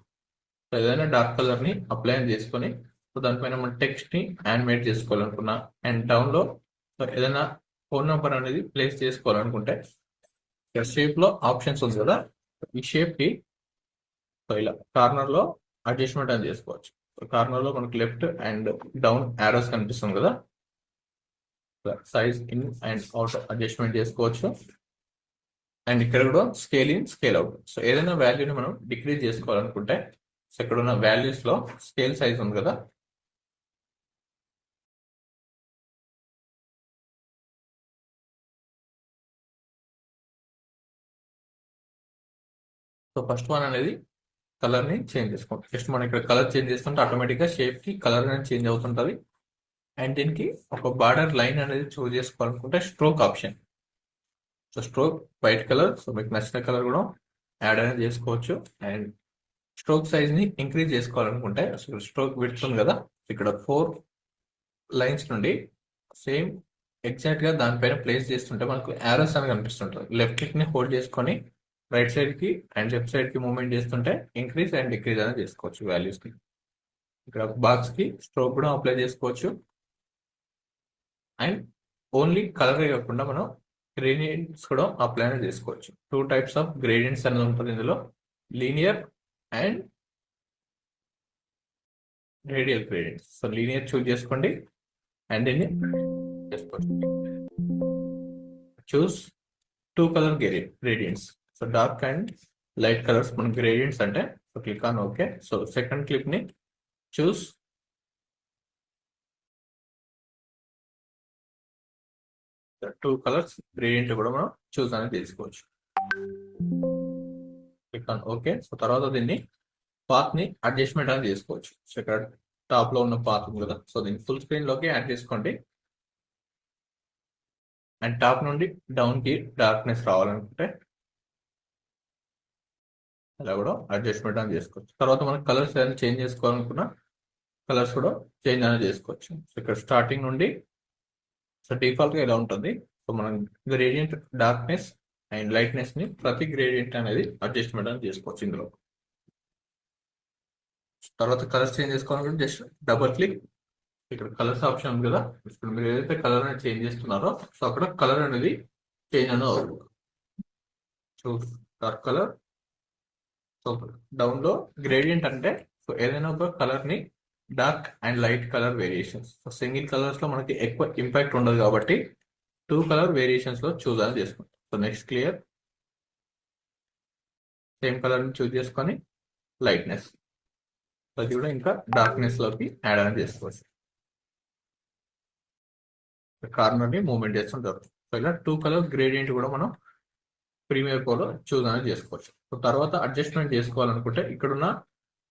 Speaker 1: So ఏదైనా డార్క్ కలర్ ని అప్లై చేసుకొని సో దానిపైన మనం టెక్స్ట్ ని యానిమేట్ చేసుకోవాలనుకున్నా అండ్ డౌన్ లో సో ఏదైనా ఫోన్ నెంబర్ అనేది ప్లేస్ చేసుకోవాలనుకుంటే ఇక్కడ షేప్ లో ఆప్షన్స్ ఉంది కదా, ఈ షేప్ కి సో ఇలా కార్నర్ లో అడ్జస్ట్మెంట్ అని చేసుకోవచ్చు. కార్నర్ లో మనకు లెఫ్ట్ అండ్ డౌన్ యారోస్ కనిపిస్తుంది కదా, size in and out adjustment చేసుకోవచ్చు. అండ్ ఇక్కడ కూడా scale in scale out. So ఏదైనా వాల్యూని మనం డిక్రీజ్ చేసుకోవాలనుకుంటే సో ఇక్కడ ఉన్న వాల్యూస్ లో స్కేల్ సైజ్ ఉంది కదా, సో ఫస్ట్ వన్ అనేది కలర్ ని చేంజ్ చేసుకోండి. జస్ట్ మనం ఇక్కడ కలర్ చేంజ్ చేస్తుంటే ఆటోమేటిక్ గా షేప్ కి కలర్ అనేది చేంజ్ అవుతుంటది. అండ్ దీనికి ఒక బార్డర్ లైన్ అనేది చూస్ చేసుకోవాలనుకుంటే stroke option. So stroke white colour, so మీకు నచ్చిన కలర్ కూడా యాడ్ అనేది చేసుకోవచ్చు. అండ్ స్ట్రోక్ సైజ్ ని ఇంక్రీజ్ చేసుకోవాలనుకుంటే స్ట్రోక్ విడ్త్ ఉంది కదా, ఇక్కడ 4 లైన్స్ నుండి సేమ్ ఎగ్జాక్ట్ గా దానిపైన ప్లేస్ చేస్తుంటే మనకు యారోస్ అని కనిపిస్తుంటుంది. లెఫ్ట్ క్లిక్ ని హోల్డ్ చేసుకొని రైట్ సైడ్ కి అండ్ లెఫ్ట్ సైడ్ కి మూవ్మెంట్ చేస్తుంటే ఇంక్రీజ్ అండ్ డిక్రీజ్ అనేది చేసుకోవచ్చు వాల్యూస్ ని. ఇక్కడ బాక్స్ కి స్ట్రోక్ కూడా అప్లై చేసుకోవచ్చు. అండ్ ఓన్లీ కలర్ కాకుండా మనం గ్రేడియంట్స్ కూడా అప్లై అనేది చేసుకోవచ్చు. 2 టైప్స్ ఆఫ్ గ్రేడియంట్స్ అనేది ఉంటుంది ఇందులో, linear and radial gradients. So linear choose చేసుకోండి అండ్ దీన్ని చేసుకోండి. Choose two colour gradients. So dark and light colours మన గ్రేడియంట్స్ అంటే. So click on okay. So second click ని చూస్ టూ కలర్స్ గ్రేడియంట్ కూడా మనం చూస్ అనేది తీసుకోవచ్చు. Click on okay. సో తర్వాత దీన్ని పాత్ ని అడ్జస్ట్మెంట్ అనేది చేసుకోవచ్చు. సో ఇక్కడ టాప్ లో ఉన్న పాత్ ఉంది కదా, సో దీన్ని ఫుల్ స్క్రీన్ లోకి యాడ్ చేసుకోండి. అండ్ టాప్ నుండి డౌన్ కి డార్క్నెస్ రావాలనుకుంటే అలా కూడా అడ్జస్ట్మెంట్ అని చేసుకోవచ్చు. తర్వాత మనం కలర్స్ ఏదైనా చేంజ్ చేసుకోవాలనుకున్నా కలర్స్ కూడా చేంజ్ అనేది చేసుకోవచ్చు. సో ఇక్కడ స్టార్టింగ్ నుండి సో డిఫాల్ట్ గా ఇలా ఉంటుంది. సో మనం గ్రేడియంట్ డార్క్నెస్ అండ్ లైట్నెస్ ని ప్రతి గ్రేడియంట్ అనేది అడ్జస్ట్మెంట్ అనేది చేసుకోవచ్చు ఇందులో. తర్వాత కలర్స్ చేంజ్ చేసుకోవాలంటే జస్ట్ డబుల్ క్లిక్, ఇక్కడ కలర్స్ ఆప్షన్ ఉంది కదా, ఇప్పుడు మీరు ఏదైతే కలర్ అనేది చేంజ్ చేస్తున్నారో సో అక్కడ కలర్ అనేది చేంజ్ అనేది అవుతుంది. చూస్ డార్క్ కలర్. సో డౌన్ లో గ్రేడియంట్ అంటే సో ఏదైనా ఒక కలర్ ని dark and light colour variations. So single colours లో మనకి ఎక్కువ ఇంపాక్ట్ ఉండదు కాబట్టి టూ కలర్ వేరియేషన్స్ లో చూస్ అనేది చేసుకుంటాం. So next clear. Same colour ని చూస్ చేసుకొని లైట్నెస్, అది కూడా ఇంకా డార్క్నెస్ లోకి యాడ్ అనేది చేసుకోవచ్చు. కార్నర్ ని మూవ్మెంట్ చేస్తుంటారు. సో ఇలా టూ కలర్ గ్రేడియంట్ కూడా మనం ప్రీమియర్ ప్రోలో చూస్ అనేది చేసుకోవచ్చు. సో తర్వాత అడ్జస్ట్మెంట్ చేసుకోవాలనుకుంటే ఇక్కడున్న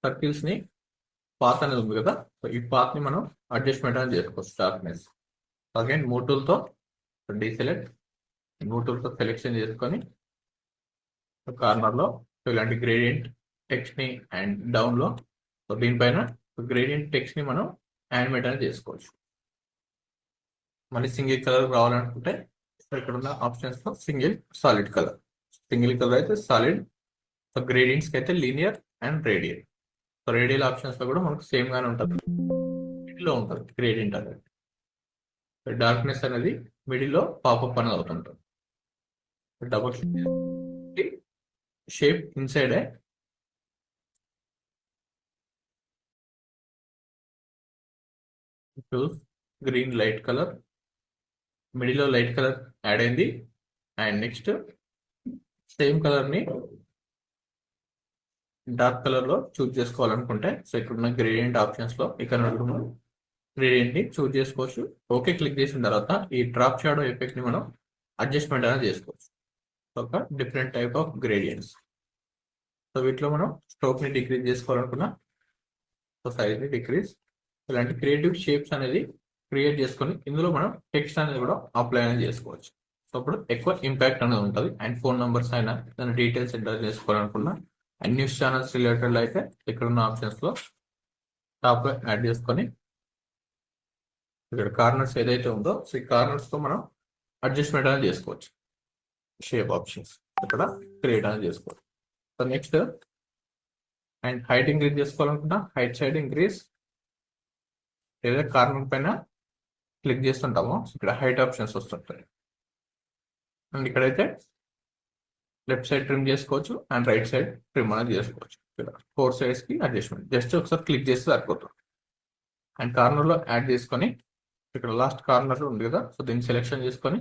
Speaker 1: సర్కిల్స్ ని పాత్ అనేది ఉంది కదా, సో ఈ పాత్ ని మనం అడ్జస్ట్మెంట్ అనేది చేసుకోవచ్చు. డార్క్నెస్ అగైన్ మూవ్ టూల్ తో డీసెలెక్ట్, మూవ్ టూల్ తో సెలెక్షన్ చేసుకొని కార్నర్ లో ఇలాంటి గ్రేడియంట్ టెక్స్ట్ ని అండ్ డౌన్ లో సో దీనిపైన గ్రేడియంట్ టెక్స్ట్ ని మనం యానిమేట్ అనేది చేసుకోవచ్చు. మళ్ళీ సింగిల్ కలర్ రావాలనుకుంటే ఇక్కడ ఉన్న ఆప్షన్స్ లో సాలిడ్ కలర్, సింగిల్ కలర్ అయితే సాలిడ్, సో గ్రేడియంట్స్ కి అయితే linear and radial. So radial options లో కూడా మనకు సేమ్ గానే ఉంటుంది, మిడిల్ లో ఉంటుంది గ్రేడియంట్ అనేది. డార్క్నెస్ అనేది మిడిల్ లో పాపప్ అనేది అవుతుంటుంది. డబుల్ షేప్ ఇన్సైడ్ చూస్ గ్రీన్ లైట్ కలర్, మిడిల్ లో లైట్ కలర్ యాడ్ అయింది. అండ్ నెక్స్ట్ సేమ్ కలర్ ని డార్క్ కలర్ లో చూస్ చేసుకోవాలనుకుంటే సో ఇక్కడ ఉన్న గ్రేడియంట్ ఆప్షన్స్ లో ఇక్కడ గ్రేడియంట్ ని చూస్ చేసుకోవచ్చు. ఓకే క్లిక్ చేసిన తర్వాత ఈ డ్రాప్ షాడో ఎఫెక్ట్ ని మనం అడ్జస్ట్మెంట్ అనేది చేసుకోవచ్చు. ఒక different type of gradients. So వీటిలో మనం స్ట్రోక్ ని డిక్రీజ్ చేసుకోవాలనుకున్నా సో సైజ్ ని డిక్రీజ్, ఇలాంటి క్రియేటివ్ షేప్స్ అనేది క్రియేట్ చేసుకొని ఇందులో మనం టెక్స్ట్ అనేది కూడా అప్లై అనేది చేసుకోవచ్చు. సో అప్పుడు ఎక్కువ ఇంపాక్ట్ అనేది ఉంటుంది. అండ్ ఫోన్ నెంబర్స్ అయినా దాని డీటెయిల్స్ ఎంటర్ చేసుకోవాలనుకున్నా అండ్ న్యూస్ ఛానల్స్ రిలేటెడ్ అయితే ఇక్కడ ఉన్న ఆప్షన్స్ లో టాప్ లో యాడ్ చేసుకొని ఇక్కడ కార్నర్స్ ఏదైతే ఉందో సో ఈ కార్నర్స్ తో మనం అడ్జస్ట్మెంట్ అనేది చేసుకోవచ్చు. షేప్ ఆప్షన్స్ ఇక్కడ క్రియేట్ అనేది చేసుకోవచ్చు. So next and height increase చేసుకోవాలనుకుంటా హైట్ సైడ్ ఇంక్రీజ్, ఏదైతే కార్నర్ పైన క్లిక్ చేస్తుంటామో ఇక్కడ హైట్ ఆప్షన్స్ వస్తుంటాయి. అండ్ ఇక్కడైతే లెఫ్ట్ సైడ్ ట్రిమ్ చేసుకోవచ్చు అండ్ రైట్ సైడ్ ట్రిమ్ అనేది చేసుకోవచ్చు. ఇక్కడ 4 సైడ్స్ కి అడ్జస్ట్మెంట్ జస్ట్ ఒకసారి క్లిక్ చేస్తే సరిపోతుంది. అండ్ కార్నర్ లో యాడ్ చేసుకొని ఇక్కడ లాస్ట్ కార్నర్ ఉంది కదా, సో దీన్ని సెలెక్షన్ చేసుకొని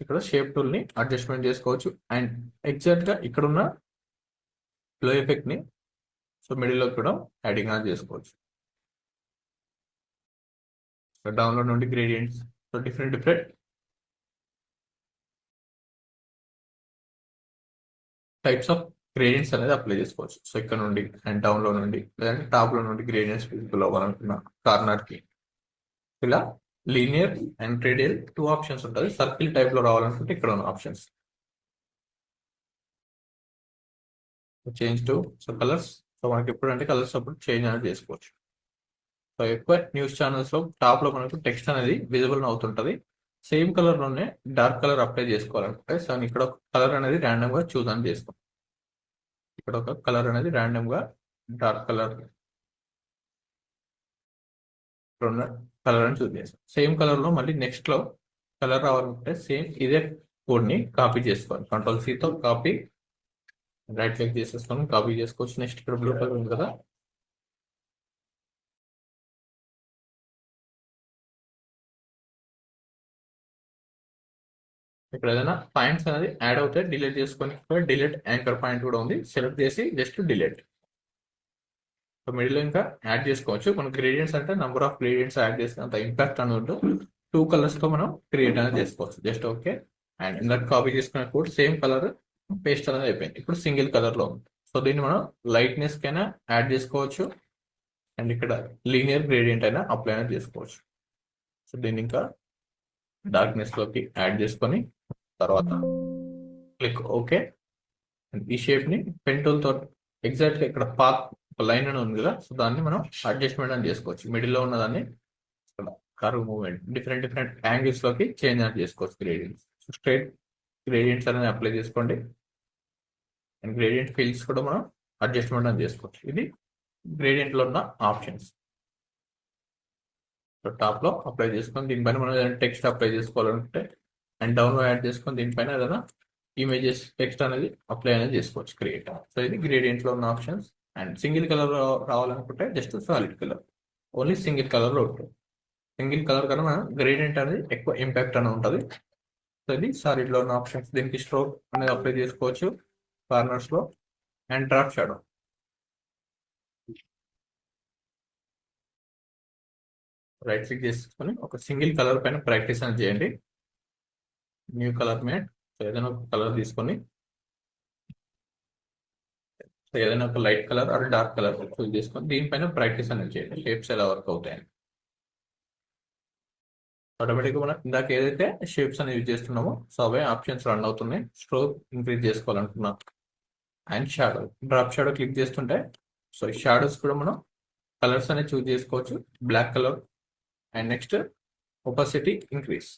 Speaker 1: ఇక్కడ షేప్ టూల్ ని అడ్జస్ట్మెంట్ చేసుకోవచ్చు. అండ్ ఎగ్జాక్ట్ గా ఇక్కడ ఉన్న గ్లో ఎఫెక్ట్ ని సో మిడిల్ లో కూడా యాడింగ్ అనేది చేసుకోవచ్చు. సో డౌన్లోడ్ నుండి gradients so different types of gradients అనేది అప్లై చేసుకోవచ్చు. సో ఇక్కడ నుండి అండ్ డౌన్ లో నుండి లేదంటే టాప్ లో నుండి గ్రేడియంట్స్ విజిబుల్ అవ్వాలనుకున్న కార్నర్ కి ఇలా లీనియర్ అండ్ రేడియల్ 2 ఆప్షన్స్ ఉంటుంది. సర్కిల్ టైప్ లో రావాలనుకుంటే ఇక్కడ ఉన్న options change to so colours. So మనకి ఎప్పుడంటే కలర్స్ అప్పుడు చేంజ్ అనేది చేసుకోవచ్చు. సో ఎక్కువ న్యూస్ ఛానల్స్ లో టాప్ లో మనకు టెక్స్ట్ అనేది విజిబుల్ అవుతుంటది. సేమ్ కలర్ లోనే డార్క్ కలర్ అప్లై చేసుకోవాలనుకుంటే సో ఇక్కడ ఒక కలర్ అనేది ర్యాండమ్ గా చూస్ అని చేసుకోండి. ఇక్కడ ఒక కలర్ అనేది ర్యాండమ్ గా డార్క్ కలర్ కలర్ అని చూస్ చేస్తాం. సేమ్ కలర్ లో మళ్ళీ నెక్స్ట్ లో కలర్ రావాలంటే సేమ్ ఇదే కోడ్ ని కాపీ చేసుకోవాలి. Ctrl+C తో కాపీ, రైట్ క్లిక్ చేసేసుకొని కాపీ చేసుకోవచ్చు. నెక్స్ట్ ఇక్కడ బ్లూ కలర్ ఉంది కదా, ఇక్కడ ఏదైనా పాయింట్స్ అనేది యాడ్ అవుతే డిలీట్ చేసుకొని డిలీట్ యాంకర్ పాయింట్ కూడా ఉంది, సెలెక్ట్ చేసి జస్ట్ డిలీట్. సో మిడిల్ ఇంకా యాడ్ చేసుకోవచ్చు. మనం గ్రేడియంట్స్ అంటే నంబర్ ఆఫ్ గ్రేడియంట్స్ యాడ్ చేస్తే అంత ఇంపాక్ట్ అనేది 2 కలర్స్ తో మనం క్రియేట్ అనేది చేసుకోవచ్చు. Just okay. అండ్ ఇందాక కాపీ చేసుకున్న కోడ్ సేమ్ కలర్ పేస్ట్ అనేది అయిపోయింది. ఇప్పుడు సింగిల్ కలర్ లో ఉంది. సో దీన్ని మనం లైట్నెస్ కైనా యాడ్ చేసుకోవచ్చు అండ్ ఇక్కడ లీనియర్ గ్రేడియంట్ అయినా అప్లై అనేది చేసుకోవచ్చు. సో దీన్ని ఇంకా డార్క్నెస్ లోకి యాడ్ చేసుకొని తర్వాత క్లిక్ ఓకే. ఈ షేప్ ని పెన్ టూల్ తో ఎగ్జాక్ట్ గా ఇక్కడ పాత్ లైన్ అని ఉంది కదా, సో దాన్ని మనం అడ్జస్ట్మెంట్ అని చేసుకోవచ్చు. మిడిల్ లో ఉన్నదాన్ని కర్వ్ మూవ్మెంట్ డిఫరెంట్ యాంగిల్స్ లోకి చేంజ్ అని చేసుకోవచ్చు. గ్రేడియంట్స్ స్ట్రైట్ గ్రేడియంట్స్ అనేది అప్లై చేసుకోండి అండ్ గ్రేడియంట్ ఫీల్డ్స్ కూడా మనం అడ్జస్ట్మెంట్ అని చేసుకోవచ్చు. ఇది గ్రేడియంట్ లో ఉన్న ఆప్షన్స్. టాప్ లో అప్లై చేసుకొని దీనిపైన మనం ఏదైనా టెక్స్ట్ అప్లై చేసుకోవాలంటే అండ్ డౌన్ లో యాడ్ చేసుకొని దీనిపైన ఏదైనా ఇమేజెస్ టెక్స్ట్ అనేది అప్లై అనేది చేసుకోవచ్చు క్రియేట్. సో ఇది గ్రేడియంట్ లో ఉన్న ఆప్షన్స్. అండ్ సింగిల్ కలర్ రావాలనుకుంటే just solid colour, only single colour లో ఉంటుంది. సింగిల్ కలర్ కన్నా మనం గ్రేడియంట్ అనేది ఎక్కువ ఇంపాక్ట్ అనేది ఉంటుంది. సో ఇది సాలిడ్ లో ఉన్న ఆప్షన్స్. దీనికి స్ట్రోక్ అనేది అప్లై చేసుకోవచ్చు కార్నర్స్ లో and drop shadow. Right click చేసుకొని ఒక సింగిల్ కలర్ పైన ప్రాక్టీస్ అనేది చేయండి. New colour mate. సో ఏదైనా ఒక కలర్ తీసుకొని సో ఏదైనా ఒక light colour or dark colour choose చేసుకొని దీనిపైన ప్రాక్టీస్ అనేది చేయండి. షేప్స్ ఎలా వర్క్ అవుతాయని ఆటోమేటిక్గా మనం ఇందాక ఏదైతే షేప్స్ అనేది యూజ్ చేస్తున్నామో సో అవే ఆప్షన్స్ రన్ అవుతున్నాయి. స్ట్రోక్ ఇంక్రీజ్ చేసుకోవాలనుకున్నాం and shadow, drop shadow click చేస్తుంటే సో ఈ షాడోస్ కూడా మనం కలర్స్ అనేది చూస్ చేసుకోవచ్చు. Black colour and next opacity increase.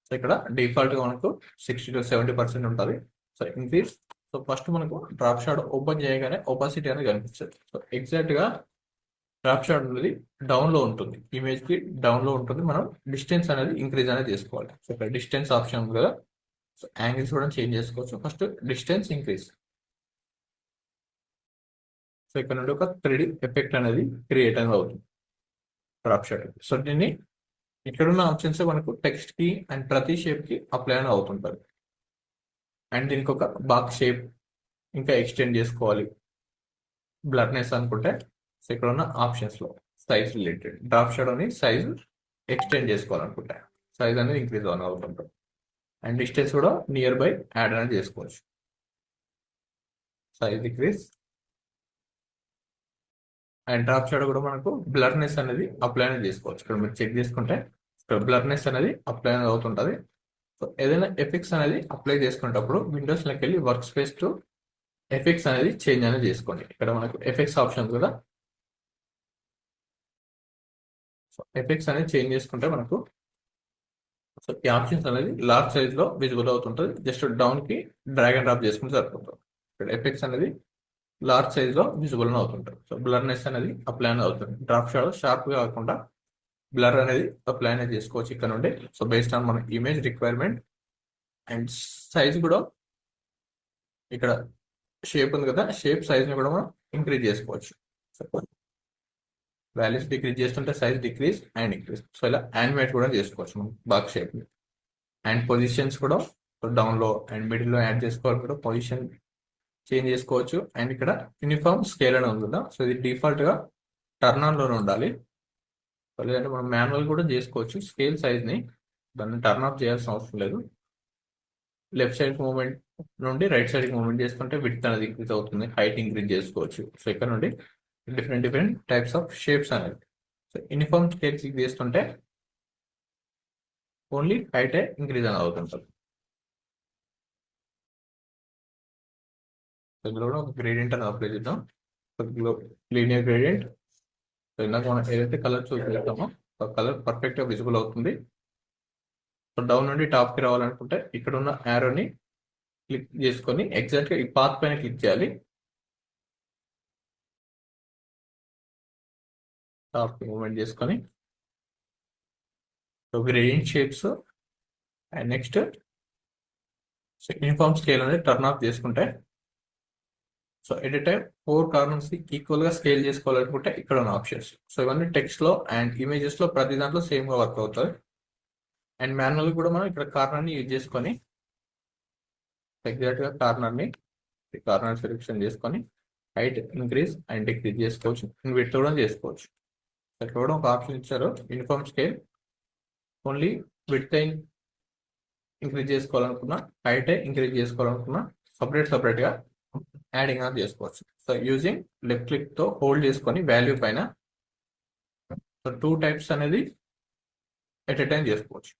Speaker 1: So ఇక్కడ డిఫాల్ట్ గా మనకు 60 to 70% ఉంటుంది. So increase. సో ఫస్ట్ మనకు డ్రాప్ షాడో ఓపెన్ చేయగానే ఒపాసిటీ అనేది కనిపిస్తుంది. సో ఎగ్జాక్ట్ గా డ్రాప్ షాడో అనేది డౌన్ లో ఉంటుంది, ఇమేజ్ కి డౌన్ లో ఉంటుంది. మనం డిస్టెన్స్ అనేది ఇంక్రీజ్ అనేది చేసుకోవాలి. సో ఇక్కడ డిస్టెన్స్ ఆప్షన్ ఉంది కదా, సో యాంగిల్స్ కూడా చేంజ్ చేసుకోవచ్చు. First distance increase. సో ఇక్కడ నుండి ఒక 3D ఎఫెక్ట్ అనేది క్రియేట్ అనేది అవుతుంది డ్రాప్ షాడో. సో దీన్ని ఇక్కడ ఉన్న ఆప్షన్స్ మనకు టెక్స్ట్ కి అండ్ ప్రతి షేప్ కి అప్లై అని అవుతుంటుంది. అండ్ దీనికి ఒక బాక్స్ షేప్ ఇంకా ఎక్స్టెండ్ చేసుకోవాలి బ్లర్నెస్ అనుకుంటే సో ఇక్కడ ఉన్న ఆప్షన్స్ లో సైజ్ రిలేటెడ్ డ్రాప్ షాడోని సైజ్ ఎక్స్టెండ్ చేసుకోవాలనుకుంటే సైజ్ అనేది ఇంక్రీజ్ అని అవుతుంటుంది. అండ్ డిస్టెన్స్ కూడా నియర్ బై యాడ్ అనేది చేసుకోవచ్చు. Size decrease and drop shadow కూడా మనకు బ్లర్నెస్ అనేది అప్లై అనేది చేసుకోవచ్చు. ఇక్కడ మీరు చెక్ చేసుకుంటే ఇక్కడ బ్లర్నెస్ అనేది అప్లై అనేది అవుతుంటుంది. సో ఏదైనా ఎఫెక్ట్స్ అనేది అప్లై చేసుకునేటప్పుడు విండోస్ లోకి వెళ్ళి వర్క్ స్పేస్ టు ఎఫెక్ట్స్ అనేది చేంజ్ అనేది చేసుకోండి. ఇక్కడ మనకు ఎఫెక్ట్స్ ఆప్షన్ కూడా సో ఎఫెక్ట్స్ అనేది చేంజ్ చేసుకుంటే మనకు సో ఈ ఆప్షన్స్ అనేది లార్జ్ సైజ్ లో విజిబుల్ అవుతుంటుంది. జస్ట్ డౌన్ కి డ్రాగ్ అండ్ డ్రాప్ చేసుకుంటే సరిపోతుంది. ఇక్కడ ఎఫెక్ట్స్ అనేది లార్జ్ సైజ్ లో విజిబుల్ అవుతుంటుంది. సో బ్లర్నెస్ అనేది అప్లై అనేది అవుతుంది. డ్రాప్ షాడో షార్ప్ గా కాకుండా బ్లర్ అనేది అప్లై అనేది చేసుకోవచ్చు ఇక్కడ నుండి. సో బేస్డ్ ఆన్ మన ఇమేజ్ రిక్వైర్మెంట్ అండ్ సైజ్ కూడా ఇక్కడ షేప్ ఉంది కదా, షేప్ సైజ్ ని కూడా మనం ఇంక్రీజ్ చేసుకోవచ్చు. వాల్యూస్ డిక్రీజ్ చేస్తుంటే size decrease and increase. So ఇలా యానిమేట్ కూడా చేసుకోవచ్చు మనం బాక్స్ షేప్ ని. అండ్ పొజిషన్స్ కూడా డౌన్ లో అండ్ మిడిల్ లో యాడ్ చేసుకోవాలి. కూడా పొజిషన్ చేంజ్ చేసుకోవచ్చు. అండ్ ఇక్కడ యూనిఫామ్ స్కేల్ అని ఉంది కదా, సో ఇది డిఫాల్ట్ గా టర్న్ ఆన్ లోనే ఉండాలి. లేదంటే మనం మాన్యువల్ కూడా చేసుకోవచ్చు. స్కేల్ సైజ్ ని దాన్ని టర్న్ ఆఫ్ చేయాల్సిన అవసరం లేదు. లెఫ్ట్ సైడ్ మూవ్మెంట్ నుండి రైట్ సైడ్ మూవ్మెంట్ చేసుకుంటే విడ్త్ అనేది ఇంక్రీజ్ అవుతుంది, హైట్ ఇంక్రీజ్ చేసుకోవచ్చు. సో ఇక్కడ నుండి డిఫరెంట్ టైప్స్ ఆఫ్ షేప్స్ అనేది. సో యూనిఫామ్ స్కేల్ క్లిక్ చేస్తుంటే ఓన్లీ హైట్ ఇంక్రీజ్ అనేది అవుతుంటుంది. ఇందులో కూడా ఒక గ్రేడియంట్ అనేది అప్లై చేద్దాం. Linear gradient. సో ఇందాక మనం ఏదైతే కలర్ చూస్ చేస్తామో ఆ కలర్ పర్ఫెక్ట్ గా విజిబుల్ అవుతుంది. సో డౌన్ నుండి టాప్ కి రావాలనుకుంటే ఇక్కడ ఉన్న యారోని క్లిక్ చేసుకొని ఎగ్జాక్ట్ గా ఈ పాత్ పైన క్లిక్ చేయాలి. టాప్ మూవ్మెంట్ చేసుకొని so gradient shapes and next uniform scale అనేది టర్న్ ఆఫ్ చేసుకుంటే so at a time 4 corners equal గా స్కేల్ చేసుకోవాలనుకుంటే ఇక్కడ ఉన్న ఆప్షన్స్. సో ఇవన్నీ టెక్స్ట్ లో అండ్ ఇమేజెస్ లో ప్రతి దాంట్లో సేమ్ గా వర్క్ అవుతుంది. అండ్ మాన్యువల్ కూడా మనం ఇక్కడ కార్నర్ని యూజ్ చేసుకొని ఎగ్జాక్ట్గా కార్నర్ సెలెక్షన్ చేసుకొని హైట్ ఇంక్రీజ్ అండ్ డిక్రీజ్ చేసుకోవచ్చు, విడ్త్ కూడా చేసుకోవచ్చు. ఇక్కడ కూడా ఒక ఆప్షన్ ఇచ్చారు, uniform scale. Only width increase చేసుకోవాలనుకున్నా, హైట్ ఇంక్రీజ్ చేసుకోవాలనుకున్నా సపరేట్గా యాడింగ్ ఆన్ చేసుకోవచ్చు. సో యూజింగ్ లెఫ్ట్ క్లిక్తో హోల్డ్ చేసుకొని వాల్యూ పైన సో 2 టైప్స్ అనేది ఎట్ ఎ టైం చేసుకోవచ్చు.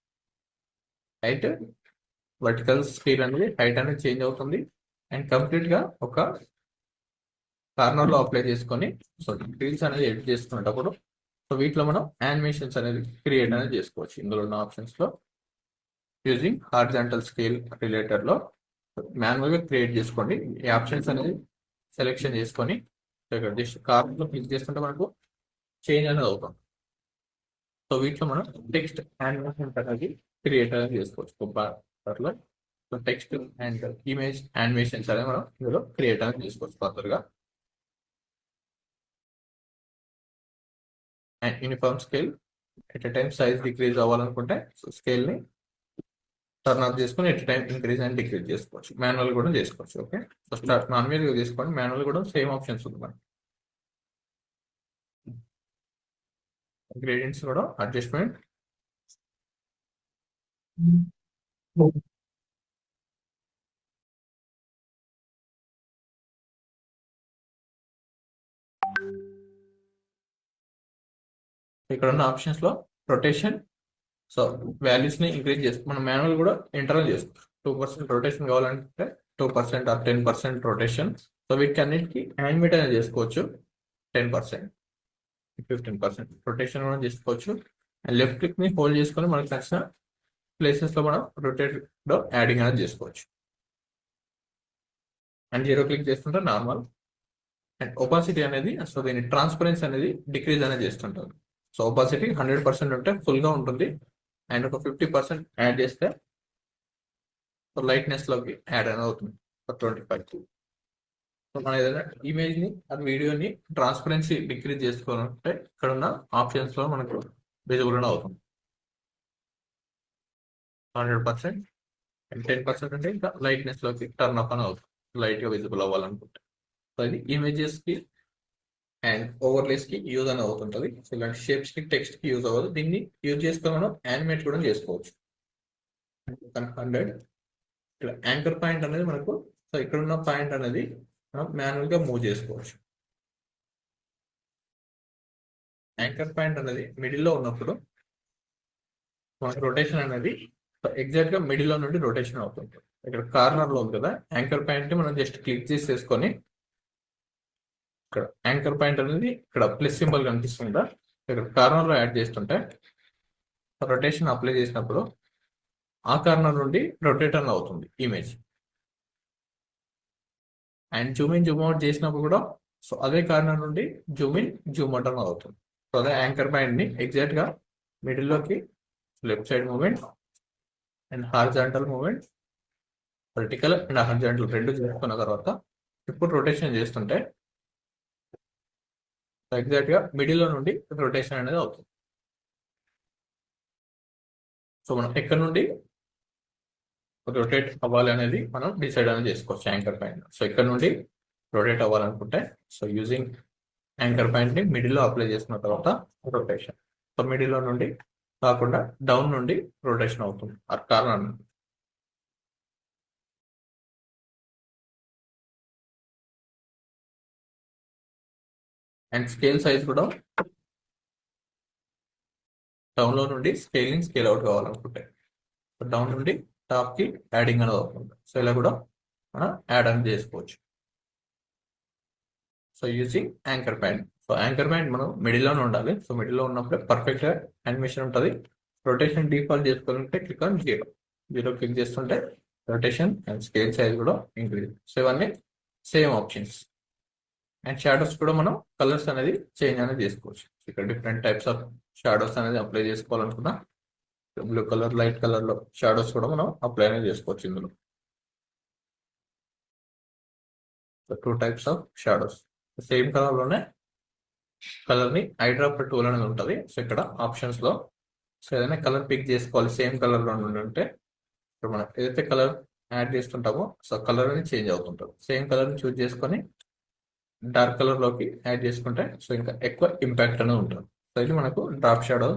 Speaker 1: హైట్ వర్టికల్ స్కేల్ అనేది హైట్ అనేది చేంజ్ అవుతుంది అండ్ కంప్లీట్గా ఒక కార్నర్లో అప్లై చేసుకొని సో డీటెయిల్స్ అనేది ఎడిట్ చేసుకునేటప్పుడు సో వీటిలో మనం యానిమేషన్స్ అనేది క్రియేట్ అనేది చేసుకోవచ్చు. ఇందులో ఉన్న ఆప్షన్స్లో యూజింగ్ హారిజాంటల్ స్కేల్ రిలేటెడ్లో మాన్యువల్గా క్రియేట్ చేసుకోండి. ఈ ఆప్షన్స్ అనేది సెలెక్షన్ చేసుకొని ఇక్కడ జస్ట్ కార్నర్లో క్లిక్ చేసుకుంటే మనకు చేంజ్ అనేది అవుతుంది. సో వీటిలో మనం టెక్స్ట్ యానిమేషన్ అనేది క్రియేట్ అనేది చేసుకోవచ్చు. So text and image animations అనేది మనం ఇందులో క్రియేట్ అనేది చేసుకోవచ్చు ఫర్దర్గా. And uniform scale at a time size decrease అవ్వాలనుకుంటే సో స్కేల్ని టర్న్ ఆఫ్ చేసుకొని at a time increase and decrease చేసుకోవచ్చు. మాన్యువల్ కూడా చేసుకోవచ్చు. ఓకే, సో స్టార్ట్ మాన్యువల్గా చేసుకోండి. మాన్యువల్ కూడా సేమ్ ఆప్షన్స్ ఉంది మనకి. గ్రేడియంట్స్ కూడా అడ్జస్ట్మెంట్ ఇక్కడ ఉన్న ఆప్షన్స్ లో రొటేషన్ సో వాల్యూస్ ని ఇంక్రీజ్ చేస్తాం. మనం మాన్యువల్ కూడా ఇంటర్నల్ చేసుకోవచ్చు. 2% రొటేషన్ కావాలంటే 2% ఆర్ 10% రొటేషన్. సో వీటికి అన్నిటికీ యానిమేట్ అనేది చేసుకోవచ్చు. 10%, 15% రొటేషన్ కూడా చేసుకోవచ్చు. అండ్ లెఫ్ట్ క్లిక్ ని హోల్డ్ చేసుకొని మనకు నచ్చిన ప్లేసెస్ లో మనం రొటేట్ లో యాడింగ్ అనేది చేసుకోవచ్చు. అండ్ 0 క్లిక్ చేస్తుంటే నార్మల్. అండ్ ఒపాసిటీ అనేది సో దీని ట్రాన్స్పరెన్సీ అనేది డిక్రీజ్ అనేది చేస్తుంటుంది. సో ఒపాసిటీ 100% ఉంటే ఫుల్గా ఉంటుంది. అండ్ ఒక 50% యాడ్ చేస్తే లైట్నెస్ లోకి యాడ్ అనేది అవుతుంది 25. సో మనం ఏదైనా ఇమేజ్ని అది వీడియోని ట్రాన్స్పరెన్సీ డిక్రీజ్ చేసుకోవాలంటే ఇక్కడ ఉన్న ఆప్షన్స్ లో మనకు విజిబుల్ అవుతుంది. 100% అండ్ 10% అంటే ఇంకా లైట్నెస్ లోకి టర్న్ అప్ అని అవుతుంది, లైట్ గా విజిబుల్ అవ్వాలనుకుంటే. సో ఇది ఇమేజెస్ కి అండ్ ఓవర్లేస్ కి యూజ్ అని అవుతుంటుంది. సో ఇలాంటి షేప్స్ కి టెక్స్ట్ కి యూజ్ అవ్వదు. దీన్ని యూజ్ చేసుకొని మనం యానిమేట్ కూడా చేసుకోవచ్చు. 100 ఇక్కడ యాంకర్ పాయింట్ అనేది మనకు సో ఇక్కడ ఉన్న పాయింట్ అనేది మనం మాన్యువల్ గా మూవ్ చేసుకోవచ్చు. యాంకర్ పాయింట్ అనేది మిడిల్ లో ఉన్నప్పుడు మనకు రొటేషన్ అనేది ఎగ్జాక్ట్ గా మిడిల్ లో నుండి రొటేషన్ అవుతుంది. ఇక్కడ కార్నర్ లో ఉంది కదా యాంకర్ పాయింట్ ని మనం జస్ట్ క్లిక్ చేసేసుకొని ఇక్కడ యాంకర్ పాయింట్ అనేది ఇక్కడ ప్లస్ సింబల్ కనిపిస్తుందా ఇక్కడ కార్నర్ లో యాడ్ చేస్తుంటే రొటేషన్ అప్లై చేసినప్పుడు ఆ కార్నర్ నుండి రొటేట్ అని అవుతుంది image. And Zoom in Zoom out చేసినప్పుడు కూడా సో అదే కార్నర్ నుండి జూమ్ ఇన్ జూమ్ అవుట్ అని అవుతుంది. సో అదే యాంకర్ పాయింట్ ని ఎగ్జాక్ట్ గా మిడిల్ లోకి left side movement and horizontal movement, vertical and horizontal రెండు చేసుకున్న తర్వాత ఇప్పుడు రొటేషన్ చేస్తుంటే ఎగ్జాక్ట్ గా మిడిల్ లో నుండి రొటేషన్ అనేది అవుతుంది. సో మనం ఎక్కడ నుండి రొటేట్ అవ్వాలి అనేది మనం డిసైడ్ అనేది చేసుకోవచ్చు యాంకర్ పాయింట్. సో ఇక్కడ నుండి రొటేట్ అవ్వాలనుకుంటే సో యూజింగ్ యాంకర్ పాయింట్ ని మిడిల్ లో అప్లై చేసుకున్న తర్వాత రొటేషన్ సో మిడిల్ లో నుండి కాకుండా డౌన్ నుండి రొటేషన్ అవుతుంది ఆ కార్నర్ నుండి. అండ్ స్కేల్ సైజ్ కూడా డౌన్ లో నుండి స్కేలింగ్ స్కేల్ అవుట్ కావాలనుకుంటే డౌన్ నుండి టాప్ కి యాడింగ్ అనేది అవుతుంది. సో ఇలా కూడా మనం యాడ్ అని చేసుకోవచ్చు. So using anchor point. So anchor point మనం మిడిల్ లోనే ఉండాలి. సో మిడిల్ లో ఉన్నప్పుడే పర్ఫెక్ట్ గా యానిమేషన్ ఉంటుంది. రొటేషన్ డిఫాల్ట్ చేసుకోవాలంటే క్లిక్ ఆన్ 0 క్లిక్ చేస్తుంటే రొటేషన్ అండ్ స్కేల్ సైజ్ కూడా ఇంక్రీజ్. సో ఇవన్నీ సేమ్ ఆప్షన్స్. అండ్ షాడోస్ కూడా మనం కలర్స్ అనేది చేంజ్ అనేది చేసుకోవచ్చు. ఇక్కడ డిఫరెంట్ టైప్స్ ఆఫ్ షాడోస్ అనేది అప్లై చేసుకోవాలనుకున్నా బ్లూ కలర్ లైట్ కలర్ లో షాడోస్ కూడా మనం అప్లై అనేది చేసుకోవచ్చు. ఇందులో 2 types of shadows same colour లోనే కలర్ ని ఐ డ్రాప్ టూల్ అనేది ఉంటుంది. సో ఇక్కడ ఆప్షన్స్ లో సో ఏదైనా కలర్ పిక్ చేసుకోవాలి సేమ్ కలర్ లో ఉంటే ఇప్పుడు మనం ఏదైతే కలర్ యాడ్ చేస్తుంటామో సో కలర్ అనేది చేంజ్ అవుతుంటుంది. సేమ్ కలర్ ని చూస్ చేసుకొని డార్క్ కలర్ లోకి యాడ్ చేసుకుంటే సో ఇంకా ఎక్కువ ఇంపాక్ట్ అనేది ఉంటుంది. సో ఇది మనకు డ్రాప్ షాడో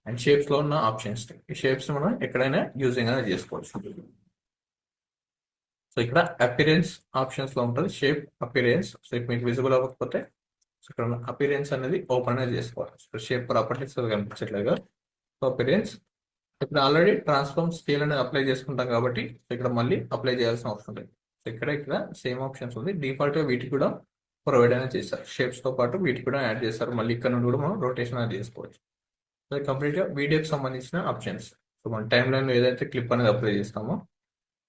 Speaker 1: అండ్ షేప్స్ లో ఉన్న ఆప్షన్స్. ఈ షేప్స్ మనం ఎక్కడైనా యూజింగ్ అనేది చేసుకోవచ్చు. సో ఇక్కడ అపిరెన్స్ ఆప్షన్స్ లో ఉంటుంది షేప్ అపిరెన్స్. సో ఇప్పుడు మీకు విజిబుల్ అవ్వకపోతే సో ఇక్కడ ఉన్న అపిరెన్స్ అనేది ఓపెన్ అనేది చేసుకోవాలి. సో షేప్ ప్రాపర్టీస్ కనిపించట్లేదు. సో అపిరెన్స్ ఇప్పుడు ఆల్రెడీ ట్రాన్స్ఫార్మ్ స్కేల్ అనేది అప్లై చేసుకుంటాం కాబట్టి సో ఇక్కడ మళ్ళీ అప్లై చేయాల్సిన అవసరం లేదు. సో ఇక్కడ సేమ్ ఆప్షన్స్ ఉంది. డిఫాల్ట్ గా వీటికి కూడా ప్రొవైడ్ అనేది చేస్తారు. షేప్స్ తో పాటు వీటికి కూడా యాడ్ చేస్తారు. మళ్ళీ ఇక్కడ నుండి కూడా మనం రొటేషన్ అనేది చేసుకోవచ్చు. సో కంప్లీట్ గా వీడియోకి సంబంధించిన ఆప్షన్స్. సో మన టైం లైన్ లో ఏదైతే క్లిప్ అనేది అప్లై చేస్తామో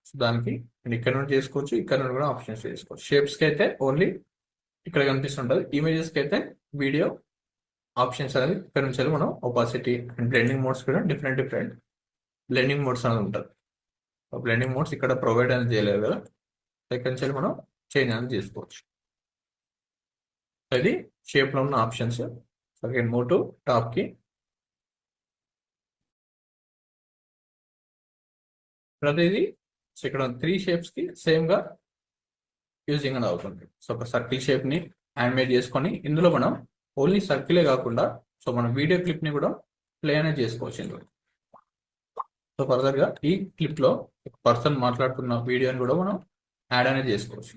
Speaker 1: సో దానికి ఇక్కడ నుండి చేసుకోవచ్చు, ఇక్కడ నుండి కూడా ఆప్షన్స్ చేసుకోవచ్చు. షేప్స్ కి అయితే ఓన్లీ ఇక్కడ కనిపిస్తుంటుంది. ఇమేజెస్ కి అయితే వీడియో ఆప్షన్స్ అనేది ఇక్కడ నుంచి మనం ఒపాసిటీ అండ్ బ్లెండింగ్ మోడ్స్ కూడా డిఫరెంట్ బ్లెండింగ్ మోడ్స్ అనేది ఉంటుంది. బ్లెండింగ్ మోడ్స్ ఇక్కడ ప్రొవైడ్ అనేది చేయలేదు కదా, ఇక్కడ నుంచి మనం చేంజ్ అనేది చేసుకోవచ్చు. అది షేప్ లో ఉన్న options. Again move to top కి. ప్రతిదీ సో ఇక్కడ 3 షేప్స్ కి సేమ్ గా యూజింగ్ అనేది అవుతుంది. సో ఒక సర్కిల్ షేప్ ని యానిమేట్ చేసుకొని ఇందులో మనం ఓన్లీ సర్కిలే కాకుండా సో మనం వీడియో క్లిప్ ని కూడా ప్లే అనేది చేసుకోవచ్చు ఇందులో. సో ఫర్దర్ గా ఈ క్లిప్ లో పర్సన్ మాట్లాడుతున్న వీడియోని కూడా మనం యాడ్ అనేది చేసుకోవచ్చు.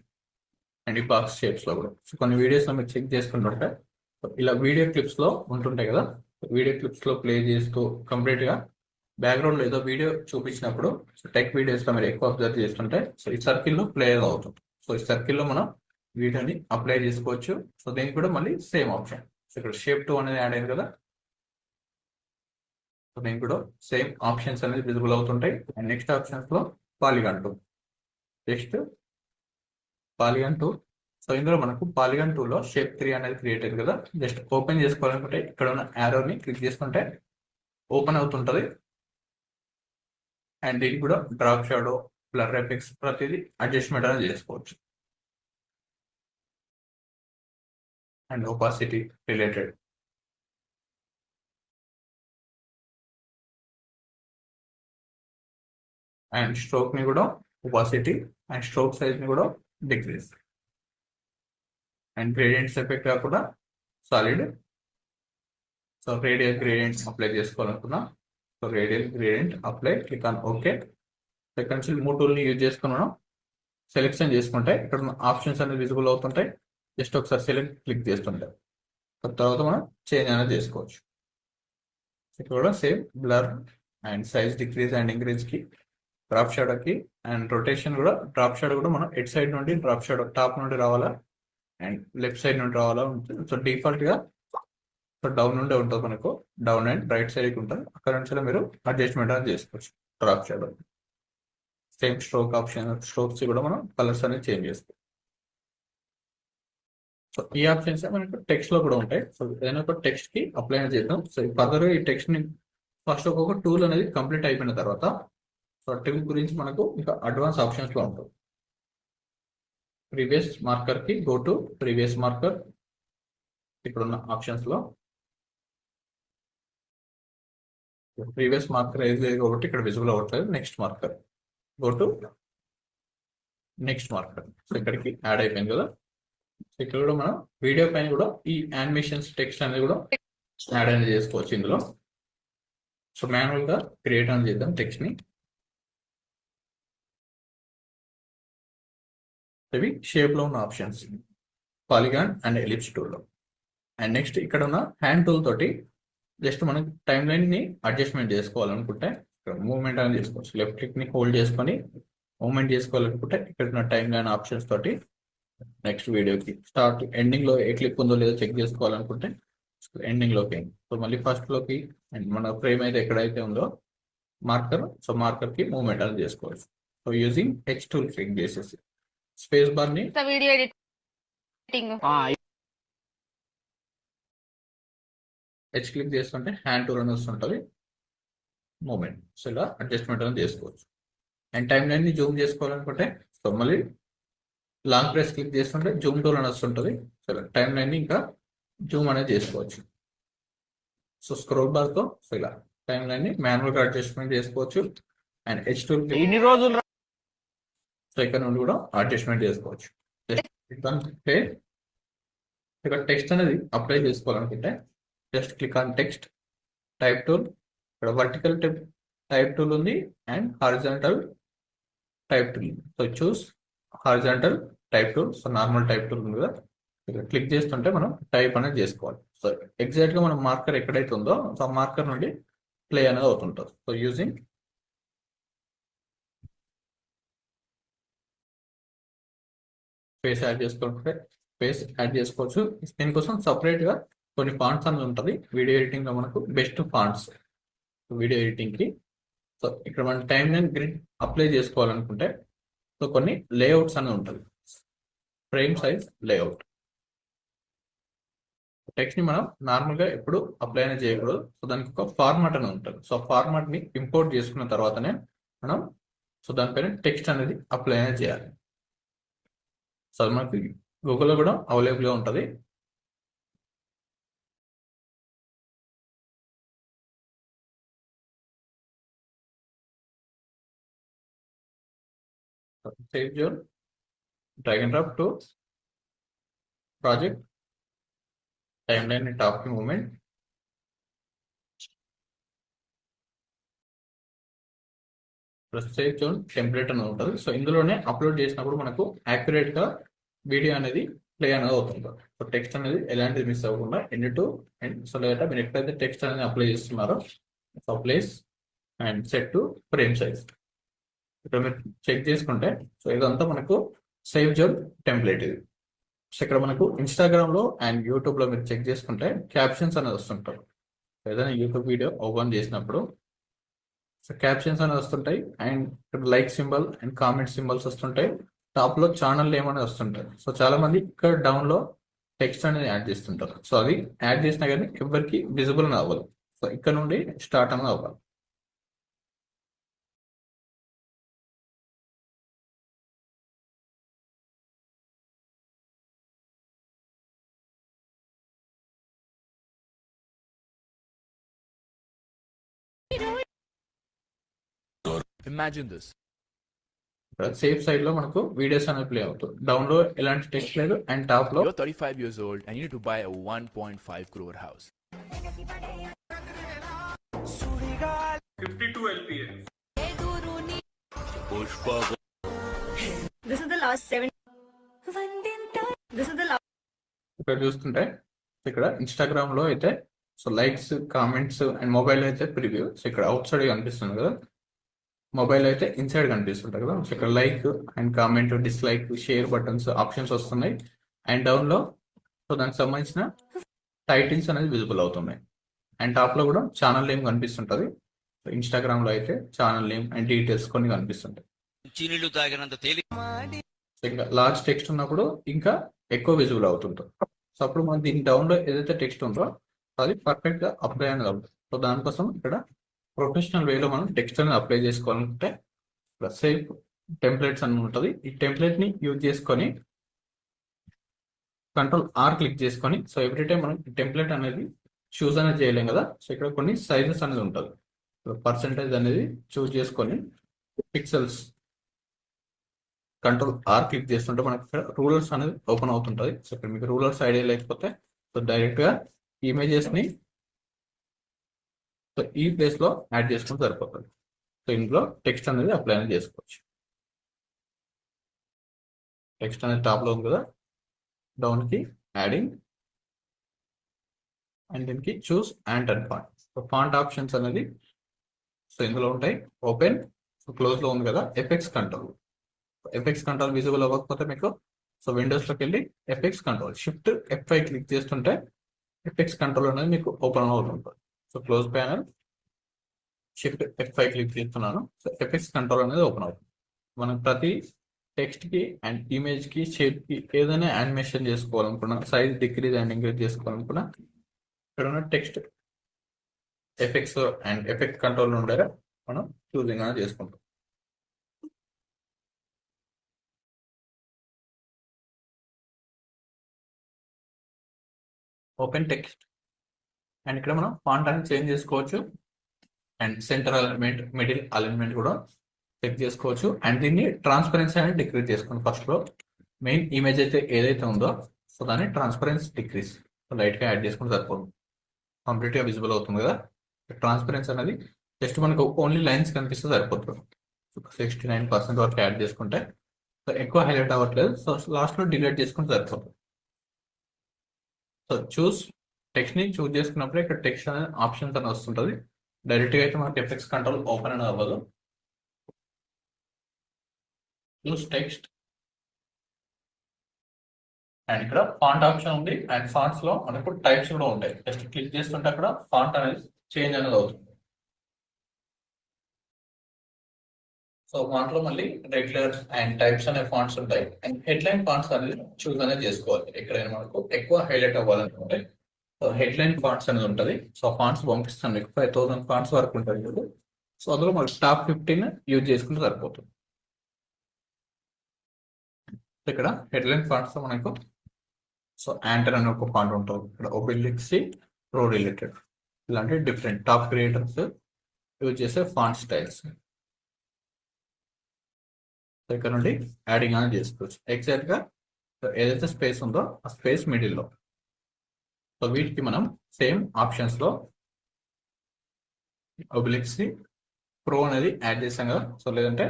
Speaker 1: అండ్ ఈ బాక్స్ షేప్స్ లో కూడా సో కొన్ని వీడియోస్ లో మీరు చెక్ చేసుకుంటుంటే ఇలా వీడియో క్లిప్స్ లో ఉంటుంటాయి కదా, వీడియో క్లిప్స్ లో ప్లే చేస్తూ కంప్లీట్ గా బ్యాక్గ్రౌండ్ లో ఏదో వీడియో చూపించినప్పుడు టెక్ వీడియోస్ లో మీరు ఎక్కువ అబ్జర్వ్ చేస్తుంటే సో ఈ సర్కిల్ లో ప్లే అవుతుంది. సో ఈ సర్కిల్ లో మనం వీడియోని అప్లై చేసుకోవచ్చు. సో దీనికి కూడా మళ్ళీ సేమ్ ఆప్షన్. సో ఇక్కడ షేప్ 2 అనేది యాడ్ అయింది కదా, సో దీనికి కూడా సేమ్ ఆప్షన్స్ అనేది విజిబుల్ అవుతుంటాయి. అండ్ నెక్స్ట్ ఆప్షన్స్ లో పాలిగాన్ 2. Next polygon 2. సో ఇందులో మనకు పాలిగాన్ 2 లో షేప్ 3 అనేది క్రియేట్ అయింది కదా, జస్ట్ ఓపెన్ చేసుకోవాలనుకుంటే ఇక్కడ ఉన్న యారోని క్లిక్ చేసుకుంటే ఓపెన్ అవుతుంటది. అండ్ దీనికి కూడా డ్రాప్ షాడో బ్లర్ ఎఫెక్ట్స్ ప్రతిదీ అడ్జస్ట్మెంట్ అనేది చేసుకోవచ్చు. And opacity related and stroke ని కూడా ఒపాసిటీ అండ్ స్ట్రోక్ సైజ్ ని కూడా డిక్రీజ్. అండ్ గ్రేడియంట్స్ ఎఫెక్ట్ కాకుండా solid. So radial gradients apply చేసుకోవాలనుకున్నా so radial gradient apply, click on okay. ఇక్కడ నుంచి మూవ్ టూల్ ని యూజ్ చేసుకుని మనం సెలెక్షన్ చేసుకుంటే ఇక్కడ ఆప్షన్స్ అనేది విజిబుల్ అవుతుంటాయి. జస్ట్ ఒకసారి సెలెక్ట్ క్లిక్ చేస్తుంటాయి. తర్వాత మనం చేంజ్ అనేది చేసుకోవచ్చు. ఇక్కడ కూడా same blur and size decrease and increase కి డ్రాప్ షాడో కి అండ్ రొటేషన్ కూడా డ్రాప్ షాడో కూడా మనం ఎట్ సైడ్ నుండి డ్రాప్ షాడో టాప్ నుండి రావాలా అండ్ లెఫ్ట్ సైడ్ నుండి రావాలా ఉంటుంది. సో డిఫాల్ట్ గా సో డౌన్ నుండి ఉంటుంది మనకు, డౌన్ అండ్ రైట్ సైడ్ ఉంటుంది. అక్కడ నుంచి మీరు అడ్జస్ట్మెంట్ అనేది చేసుకోవచ్చు. Drop shadow same stroke option, strokes కూడా మనం కలర్స్ అనేది చేంజ్ చేసుకోవచ్చు. సో ఈ ఆప్షన్స్ మనకు టెక్స్ట్ లో కూడా ఉంటాయి. సో ఏదైనా ఒక టెక్స్ట్ కి అప్లై చేద్దాం. సో ఫర్దర్ ఈ టెక్స్ట్ ని ఫస్ట్ ఒక్కొక్క టూల్ అనేది కంప్లీట్ అయిపోయిన తర్వాత సో టూల్ గురించి మనకు ఇంకా అడ్వాన్స్ ఆప్షన్స్ లో ఉంటుంది. ప్రీవియస్ మార్కర్ కి గో టు ప్రీవియస్ మార్కర్. ఇక్కడ ఉన్న ఆప్షన్స్ లో ప్రీవియస్ మార్కర్ ఏది లేదు కాబట్టి ఇక్కడ విజిబుల్ అవ్వట్లేదు. Next marker, go to next marker. So ఇక్కడికి యాడ్ అయిపోయింది కదా. ఇక్కడ కూడా మనం వీడియో పైన కూడా ఈ యానిమేషన్స్ టెక్స్ట్ అనేది కూడా యాడ్ అనేది చేసుకోవచ్చు ఇందులో. సో మాన్యువల్ గా క్రియేట్ అని చేద్దాం టెక్స్ట్ ని. ఇవి షేప్ లో ఉన్న options polygon and ellipse tool లో. అండ్ నెక్స్ట్ ఇక్కడ ఉన్న హ్యాండ్ టూల్ తోటి జస్ట్ మనం టైం లైన్ ని అడ్జస్ట్మెంట్ చేసుకోవాలనుకుంటే ఇక్కడ మూవ్మెంట్ అనేది చేసుకోవచ్చు. లెఫ్ట్ క్లిక్ ని హోల్డ్ చేసుకొని మూవ్మెంట్ చేసుకోవాలనుకుంటే ఇక్కడ ఉన్న టైం లైన్ ఆప్షన్స్ తోటి నెక్స్ట్ వీడియోకి స్టార్ట్ ఎండింగ్ లో ఏ క్లిప్ ఉందో లేదో చెక్ చేసుకోవాలనుకుంటే ఎండింగ్ లోకి, సో మళ్ళీ ఫస్ట్ లోకి అండ్ మన ఫ్రేమ్ అయితే ఎక్కడైతే ఉందో మార్కర్, సో మార్కర్ కి మూవ్మెంట్ అనేది చేసుకోవచ్చు. So using H tool click చేసేసి స్పేస్ బార్ ని
Speaker 2: వీడియో ఎడిటింగ్
Speaker 1: హెచ్ క్లిక్ చేస్తుంటే హ్యాండ్ టూల్ అని వస్తుంటది, మూమెంట్. సో ఇలా అడ్జస్ట్మెంట్ అనేది చేసుకోవచ్చు. అండ్ టైం లైన్ ని జూమ్ చేసుకోవాలనుకుంటే సో మళ్ళీ లాంగ్ ప్రెస్ క్లిక్ చేస్తుంటే జూమ్ టూల్ అని వస్తుంటది. సో టైం లైన్ ని ఇంకా జూమ్ అనేది చేసుకోవచ్చు. సో స్క్రోల్ బార్ తో సో ఇలా టైం లైన్ ని మాన్యువల్ అడ్జస్ట్మెంట్ చేసుకోవచ్చు. అండ్ H2
Speaker 3: ఇన్ని రోజులు
Speaker 1: సో ఇక్కడ నుండి కూడా అడ్జస్ట్మెంట్ చేసుకోవచ్చు. ఇక్కడ టెక్స్ట్ అనేది అప్లై చేసుకోవాలనుకుంటే just click on text, type tool, ఇక్కడ వర్టికల్ టైప్ టూల్ ఉంది and horizontal type tool. So choose horizontal type tool. So normal type tool ఉంది కదా, ఇక్కడ క్లిక్ చేస్తుంటే మనం టైప్ అనేది చేసుకోవాలి. సో ఎగ్జాక్ట్ గా మనం మార్కర్ ఎక్కడైతే ఉందో సో ఆ మార్కర్ నుండి ప్లే అనేది అవుతుంటుంది. సో యూజింగ్ స్పేస్ యాడ్ చేసుకుంటే స్పేస్ యాడ్ చేసుకోవచ్చు. దీనికోసం సపరేట్ గా కొన్ని ఫాంట్స్ అనేది ఉంటుంది. వీడియో ఎడిటింగ్ లో మనకు బెస్ట్ ఫాంట్స్ వీడియో ఎడిటింగ్ కి. సో ఇక్కడ మనం టైం లైన్ గ్రిడ్ అప్లై చేసుకోవాలనుకుంటే సో కొన్ని లేఅవుట్స్ అనేది ఉంటుంది. Frame size layout. టెక్స్ట్ ని మనం నార్మల్ గా ఎప్పుడు అప్లై అనేది చేయకూడదు. సో దానికి ఒక ఫార్మాట్ అనేది ఉంటుంది. సో ఫార్మాట్ ని ఇంపోర్ట్ చేసుకున్న తర్వాతనే మనం సో దానిపైన టెక్స్ట్ అనేది అప్లై అనేది చేయాలి. సో అది మనకి గూగుల్లో కూడా అవైలబుల్గా ఉంటుంది. Save zone, drag and drop to project, timeline top moment, save zone template అని ఉంటుంది. సో ఇందులోనే అప్లోడ్ చేసినప్పుడు మనకు యాక్యురేట్ గా వీడియో అనేది ప్లే అనేది అవుతుంది. సో టెక్స్ట్ అనేది ఎలాంటిది మిస్ అవ్వకుండా ఎండ్ టు ఎండ్. సో లేదా మీరు ఎక్కడైతే టెక్స్ట్ అనేది అప్లై చేస్తున్నారో so place and set to frame size. ఇక్కడ మీరు చెక్ చేసుకుంటే సో ఇదంతా మనకు సేవ్ జోన్ టెంప్లెట్ ఇది. సో ఇక్కడ మనకు ఇన్స్టాగ్రామ్ లో అండ్ యూట్యూబ్ లో మీరు చెక్ చేసుకుంటే క్యాప్షన్స్ అనేది వస్తుంటారు. ఏదైనా యూట్యూబ్ వీడియో ఓపెన్ చేసినప్పుడు సో క్యాప్షన్స్ అనేది వస్తుంటాయి అండ్ ఇక్కడ like symbol and comment symbols వస్తుంటాయి. టాప్ లో ఛానల్ నేమ్ అనేది వస్తుంటాయి. సో చాలా మంది ఇక్కడ డౌన్ లో టెక్స్ట్ అనేది యాడ్ చేస్తుంటారు. సో అది యాడ్ చేసినా కానీ ఎవరికి విజిబుల్ అని అవ్వదు. సో ఇక్కడ నుండి స్టార్ట్ అనేది అవ్వాలి.
Speaker 4: Imagine this.
Speaker 1: సేఫ్ సైడ్ లో మనకు వీడియోస్ అనేది ప్లే అవుతుంది. డౌన్ లో ఎలాంటి టెక్స్ట్ లేదు అండ్ టాప్ లో
Speaker 4: You're 35 years old and you need to buy a 1.5 crore house.
Speaker 1: 52 LPA.
Speaker 5: This is the last 7. This is the last.
Speaker 1: ఇక్కడ చూస్తుంటే ఇక్కడ ఇన్స్టాగ్రామ్ లో అయితే so likes, comments and mobile అయితే ప్రివ్యూ. సో ఇక్కడ out side కనిపిస్తుంది కదా, మొబైల్ అయితే ఇన్సైడ్ కనిపిస్తుంటాయి కదా. సో ఇక్కడ like and comment, dislike, share buttons options వస్తున్నాయి. అండ్ డౌన్ లో సో దానికి సంబంధించిన టైటిల్స్ అనేది విజిబుల్ అవుతున్నాయి. అండ్ టాప్ లో కూడా ఛానల్ నేమ్ కనిపిస్తుంటది. ఇన్స్టాగ్రామ్ లో అయితే ఛానల్ నేమ్ అండ్ డీటెయిల్స్ కొన్ని కనిపిస్తుంటాయి. సో ఇంకా లార్జ్ టెక్స్ట్ ఉన్నప్పుడు ఇంకా ఎక్కువ విజిబుల్ అవుతుంటుంది. సో అప్పుడు మనం దీని డౌన్ లో ఏదైతే టెక్స్ట్ ఉందో అది పర్ఫెక్ట్ గా అప్లై అనేది అవుతుంది. సో దానికోసం ఇక్కడ ప్రొఫెషనల్ వేలో మనం టెక్స్ట్ అనేది అప్లై చేసుకోవాలనుకుంటే సేవ్ టెంప్లెట్స్ అని ఉంటుంది. ఈ టెంప్లెట్ ని యూజ్ చేసుకొని Ctrl+R క్లిక్ చేసుకొని సో ఎవ్రీ టైం మనం టెంప్లెట్ అనేది చూస్ అనేది చేయలేం కదా. సో ఇక్కడ కొన్ని సైజెస్ అనేది ఉంటుంది. పర్సెంటేజ్ అనేది చూస్ చేసుకొని పిక్సెల్స్ Ctrl+R క్లిక్ చేస్తుంటే మనకి ఇక్కడ రూలర్స్ అనేది ఓపెన్ అవుతుంటుంది. సో ఇక్కడ మీకు రూలర్స్ ఐడియా లేకపోతే సో డైరెక్ట్ గా ఇమేజెస్ ని సో ఈ ప్లేస్ లో యాడ్ చేసుకుంటే సరిపోతుంది. సో ఇందులో టెక్స్ట్ అనేది అప్లై అనేది చేసుకోవచ్చు. టెక్స్ట్ అనేది టాప్ లో ఉంది కదా, డౌన్ కి యాడింగ్ అండ్ దీనికి choose and font. So font options అనేది సో ఇందులో ఉంటాయి. ఓపెన్, సో క్లోజ్ లో ఉంది కదా, effects control. Effects control visible అవ్వకపోతే మీకు సో విండోస్ లోకి వెళ్ళి effects control shift F5 click చేస్తుంటే ఎఫెక్ట్స్ కంట్రోల్ అనేది మీకు ఓపెన్ అవుతుంటుంది. So close panel, shift F5 click చేస్తున్నాను. సో ఎఫెక్ట్స్ కంట్రోల్ అనేది ఓపెన్ అవుతుంది. మనం ప్రతి టెక్స్ట్ కి అండ్ ఇమేజ్ కి షేప్ కి ఏదైనా యానిమేషన్ చేసుకోవాలనుకున్నా, సైజ్ డిక్రీజ్ అండ్ ఇంక్రీజ్ చేసుకోవాలనుకున్నా ఇక్కడ ఉన్న text effects and effect control నుండి మనం చూసింగ్ అనేది చేసుకుంటాం. ఓపెన్ టెక్స్ట్ అండ్ ఇక్కడ మనం ఫాంట్ అనేది చేంజ్ చేసుకోవచ్చు. And centre alignment, middle alignment కూడా చెక్ చేసుకోవచ్చు. అండ్ దీన్ని ట్రాన్స్పరెన్సీ అనేది డిక్రీజ్ చేసుకోండి. ఫస్ట్ లో మెయిన్ ఇమేజ్ అయితే ఏదైతే ఉందో సో దాన్ని ట్రాన్స్పరెన్సీ డిక్రీజ్ లైట్ గా యాడ్ చేసుకుంటే సరిపోతుంది. కంప్లీట్ గా విజిబుల్ అవుతుంది కదా. ట్రాన్స్పరెన్సీ అనేది జస్ట్ మనకు ఓన్లీ లైన్స్ కనిపిస్తే సరిపోతుంది. 69% వరకు యాడ్ చేసుకుంటే సో ఎక్కువ హైలైట్ అవ్వట్లేదు. సో లాస్ట్ లో డిలీట్ చేసుకుంటే సరిపోతుంది. సో టెక్స్ట్ ని చూస్ చేసుకున్నప్పుడు ఇక్కడ టెక్స్ట్ అనే ఆప్షన్స్ అని వస్తుంటది. డైరెక్ట్ గా అయితే మనకి ఎఫెక్ట్స్ కంట్రోల్ ఓపెన్ అనేది అవ్వదు. చూస్ టెక్స్ట్ అండ్ ఇక్కడ ఫాంట్ ఆప్షన్ ఉంది. అండ్ ఫాంట్స్ లో మనకు టైప్స్ కూడా ఉంటాయి. జస్ట్ క్లిక్ చేస్తుంటే అక్కడ ఫాంట్ అనేది చేంజ్ అనేది అవుతుంది. సో దాంట్లో మళ్ళీ రెగ్యులర్ అండ్ టైప్స్ అనే ఫాంట్స్ ఉంటాయి. అండ్ హెడ్లైన్ ఫాంట్స్ అనేది చూస్ అనేది చేసుకోవాలి. ఎక్కడైనా మనకు ఎక్కువ హైలైట్ అవ్వాలనుకుంటే హెడ్లైన్ ఫాంట్స్ అనేది ఉంటుంది. సో ఫాంట్స్ పంపిస్తాను మీకు 5000 ఫాంట్స్ వరకు ఉంటుంది ఇప్పుడు. సో అందులో మనకు టాప్ 15 యూజ్ చేసుకుంటే సరిపోతుంది. ఇక్కడ హెడ్లైన్ ఫాంట్స్ లో మనకు సో యాంటర్ అనే ఒక ఫాంట్ ఉంటుంది. ఇక్కడ ఒబిలిక్సీ ప్రో రిలేటెడ్ ఇలాంటి డిఫరెంట్ టాప్ క్రియేటర్స్ యూజ్ చేసే ఫాంట్ స్టైల్స్. ఇక్కడ నుండి యాడింగ్ అని చేసుకోవచ్చు. ఎగ్జాక్ట్ గా ఏదైతే స్పేస్ ఉందో ఆ స్పేస్ మిడిల్ లో. సో వీటికి మనం సేమ్ ఆప్షన్స్ లో ఒబిలిక్సీ ప్రో అనేది యాడ్ చేసాం కదా. సో లేదంటే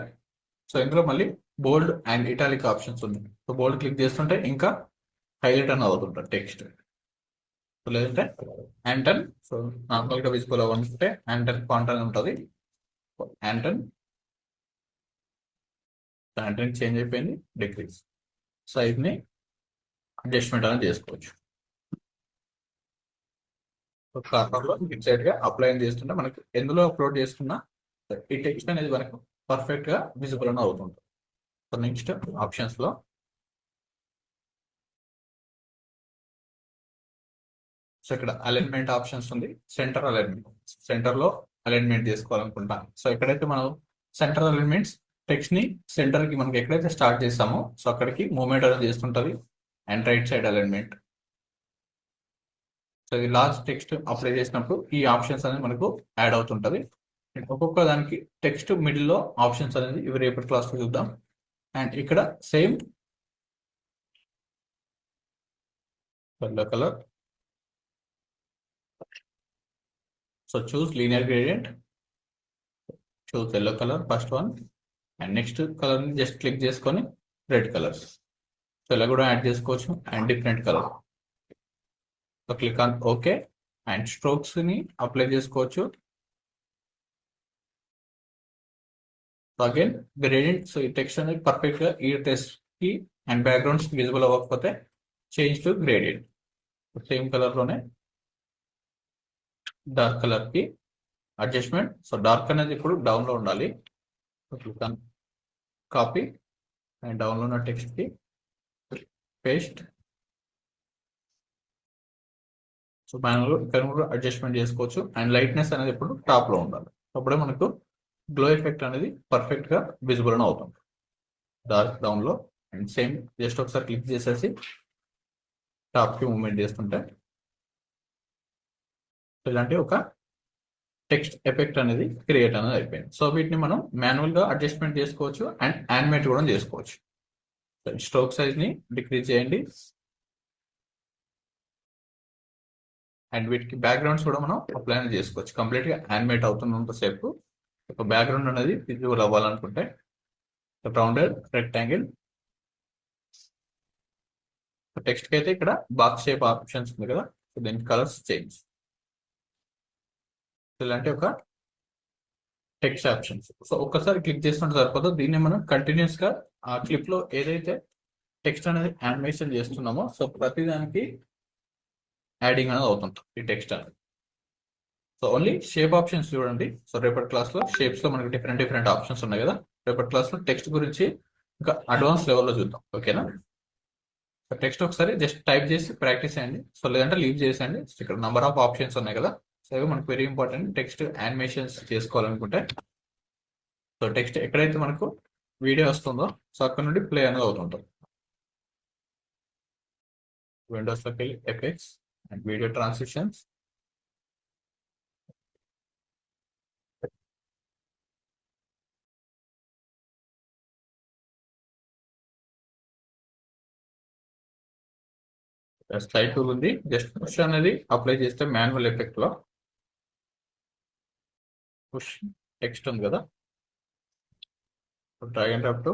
Speaker 1: సో ఇందులో మళ్ళీ బోల్డ్ అండ్ ఇటాలిక్ ఆప్షన్స్ ఉంది. సో బోల్డ్ క్లిక్ చేస్తుంటే ఇంకా హైలైట్ అని అవుతుంటుంది టెక్స్ట్. సో లేదంటే యాంటన్ సో నార్మల్ గా విజిబుల్ అవ్వాలంటే యాంటన్ ఫాంట్ అని ఉంటుంది. యాంటన్ చేంజ్ అయిపోయింది. డిక్రీజ్ సైజ్ ని అడ్జస్ట్మెంట్ అనేది చేసుకోవచ్చు. కార్నర్ లో ఇన్సైడ్ గా అప్లై చేస్తుంటే మనకి ఎందులో అప్లోడ్ చేసుకున్నా ఈ టెక్స్ట్ అనేది మనకు పర్ఫెక్ట్ గా విజిబుల్ అని అవుతుంది. సో నెక్స్ట్ ఆప్షన్స్ లో సో ఇక్కడ అలైన్మెంట్ ఆప్షన్స్ ఉంది. సెంటర్ అలైన్మెంట్, సెంటర్ లో అలైన్మెంట్ చేసుకోవాలనుకుంటాం. సో ఎక్కడైతే మనం సెంటర్ అలైన్మెంట్స్ టెక్స్ట్ ని సెంటర్ కి మనకి ఎక్కడైతే స్టార్ట్ చేస్తామో సో అక్కడికి మూవ్మెంట్ అనేది చేస్తుంటది. And right side alignment. So ఇది లాస్ట్ టెక్స్ట్ అప్లై చేసినప్పుడు ఈ ఆప్షన్స్ అనేది మనకు యాడ్ అవుతుంటది. ఒక్కొక్క దానికి టెక్స్ట్ మిడిల్ లో ఆప్షన్స్ అనేది ఇవి రేపటి క్లాస్ లో చూద్దాం. అండ్ ఇక్కడ same yellow colour. So choose linear gradient, choose yellow colour first one. And next colour ని జస్ట్ క్లిక్ చేసుకొని రెడ్ కలర్స్. సో ఇలా కూడా యాడ్ చేసుకోవచ్చు. And different colour. So click on okay. And strokes ని apply చేసుకోవచ్చు. So again gradient. So ఈ text అనేది perfect గా ఈ టెక్స్ట్ కి అండ్ బ్యాక్గ్రౌండ్స్ విజిబుల్ అవ్వకపోతే change to gradient. Same colour లోనే డార్క్ కలర్ కి అడ్జస్ట్మెంట్. సో డార్క్ అనేది ఇప్పుడు డౌన్ లో ఉండాలి. Click on copy and down లో ఉన్న టెక్స్ట్ కి పేస్ట్. సో మాన్యువల్ ఇక్కడ కూడా అడ్జస్ట్మెంట్ చేసుకోవచ్చు. అండ్ లైట్నెస్ అనేది ఇప్పుడు టాప్ లో ఉండాలి. అప్పుడే మనకు గ్లో ఎఫెక్ట్ అనేది పర్ఫెక్ట్ గా విజిబుల్ అని అవుతుంది. డార్క్ డౌన్ లో అండ్ సేమ్ జస్ట్ ఒకసారి క్లిక్ చేసేసి టాప్ కి మూవ్మెంట్ చేస్తుంటే ఇలాంటి ఒక టెక్స్ట్ ఎఫెక్ట్ అనేది క్రియేట్ అనేది అయిపోయింది. సో వీటిని మనం మాన్యువల్ గా అడ్జస్ట్మెంట్ చేసుకోవచ్చు అండ్ యానిమేట్ కూడా చేసుకోవచ్చు. స్ట్రోక్ సైజ్ ని డిక్రీజ్ చేయండి. అండ్ వీటికి బ్యాక్గ్రౌండ్స్ కూడా మనం అప్లై చేసుకోవచ్చు. కంప్లీట్ గా యానిమేట్ అవుతున్నంత సేపు ఒక బ్యాక్గ్రౌండ్ అనేది విజిబుల్ అవ్వాలనుకుంటే రౌండెడ్ రెక్టాంగిల్. టెక్స్ట్ కి అయితే ఇక్కడ బాక్స్ షేప్ ఆప్షన్స్ ఉంది కదా. సో దీనికి కలర్స్ చేంజ్. ఇలాంటి ఒక టెక్స్ట్ ఆప్షన్స్. సో ఒక్కసారి క్లిక్ చేస్తుంటే సరిపోదు. దీన్ని మనం కంటిన్యూస్ గా ఆ క్లిప్ లో ఏదైతే టెక్స్ట్ అనేది యానిమేషన్ చేస్తున్నామో సో ప్రతి దానికి యాడింగ్ అనేది అవుతుంటుంది ఈ టెక్స్ట్ అనేది. సో ఓన్లీ షేప్ ఆప్షన్స్ చూడండి. సో రేపటి క్లాస్ లో షేప్స్ లో మనకి డిఫరెంట్ ఆప్షన్స్ ఉన్నాయి కదా. రేపటి క్లాస్ లో టెక్స్ట్ గురించి ఇంకా అడ్వాన్స్ లెవెల్లో చూద్దాం. ఓకేనా. సో టెక్స్ట్ ఒకసారి జస్ట్ టైప్ చేసి ప్రాక్టీస్ చేయండి. సో లేదంటే లీవ్ చేసేయండి. ఇక్కడ నంబర్ ఆఫ్ ఆప్షన్స్ ఉన్నాయి కదా. సో ఇవి మనకు వెరీ ఇంపార్టెంట్ టెక్స్ట్ యానిమేషన్స్ చేసుకోవాలనుకుంటే. సో టెక్స్ట్ ఎక్కడైతే మనకు వీడియో వస్తుందో సో అక్కడ నుండి ప్లే అనేది అవుతుంటుంది. విండోస్ లోకి వెళ్ళి effects and video transitions. Slide tool ఉంది. జస్ట్ పుష్ అనేది అప్లై చేస్తే మాన్యువల్ ఎఫెక్ట్ లో పుష్ టెక్స్ట్ ఉంది కదా, drag and drop to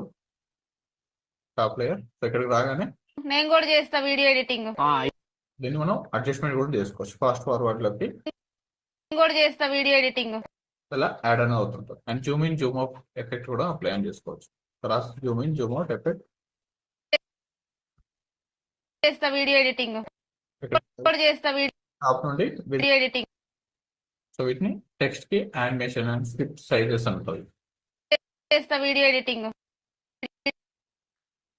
Speaker 1: top layer. So ఇక్కడికి రాగానే
Speaker 2: నేను కూడా చేస్తా వీడియో ఎడిటింగ్.
Speaker 1: దీన్ని మనం అడ్జస్ట్మెంట్ కూడా చేసుకోవచ్చు. ఫాస్ట్ ఫార్వర్డ్ లోకి
Speaker 2: నేను కూడా చేస్తా వీడియో ఎడిటింగ్.
Speaker 1: ఇలా యాడ్ అని అవుతుంటుంది. And Zoom in Zoom out effect కూడా అప్లై అని చేసుకోవచ్చు. తర్వాత Zoom in Zoom out effect
Speaker 2: చేస్తా వీడియో ఎడిటింగ్. కూడా చేస్తా
Speaker 1: టాప్ నుండి
Speaker 2: వీడియో ఎడిటింగ్.
Speaker 1: సో వీటిని టెక్స్ట్ కి యానిమేషన్ అండ్ స్క్రిప్ట్ సైజెస్ ఉంటుంది.
Speaker 2: చేస్తా video editing.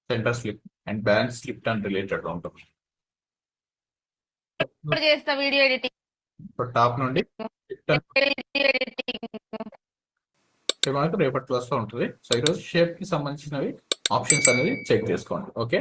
Speaker 1: Centre slip and balance slip and related ఉంటుంది.
Speaker 2: కూడా చేస్తా వీడియో ఎడిటింగ్.
Speaker 1: సో టాప్ నుండి
Speaker 2: వీడియో ఎడిటింగ్.
Speaker 1: మనకు రేపటి క్లాస్ లో ఉంటుంది. సో ఈరోజు షేప్ కి సంబంధించినవి ఆప్షన్స్ అనేది చెక్ చేసుకోండి. ఓకే.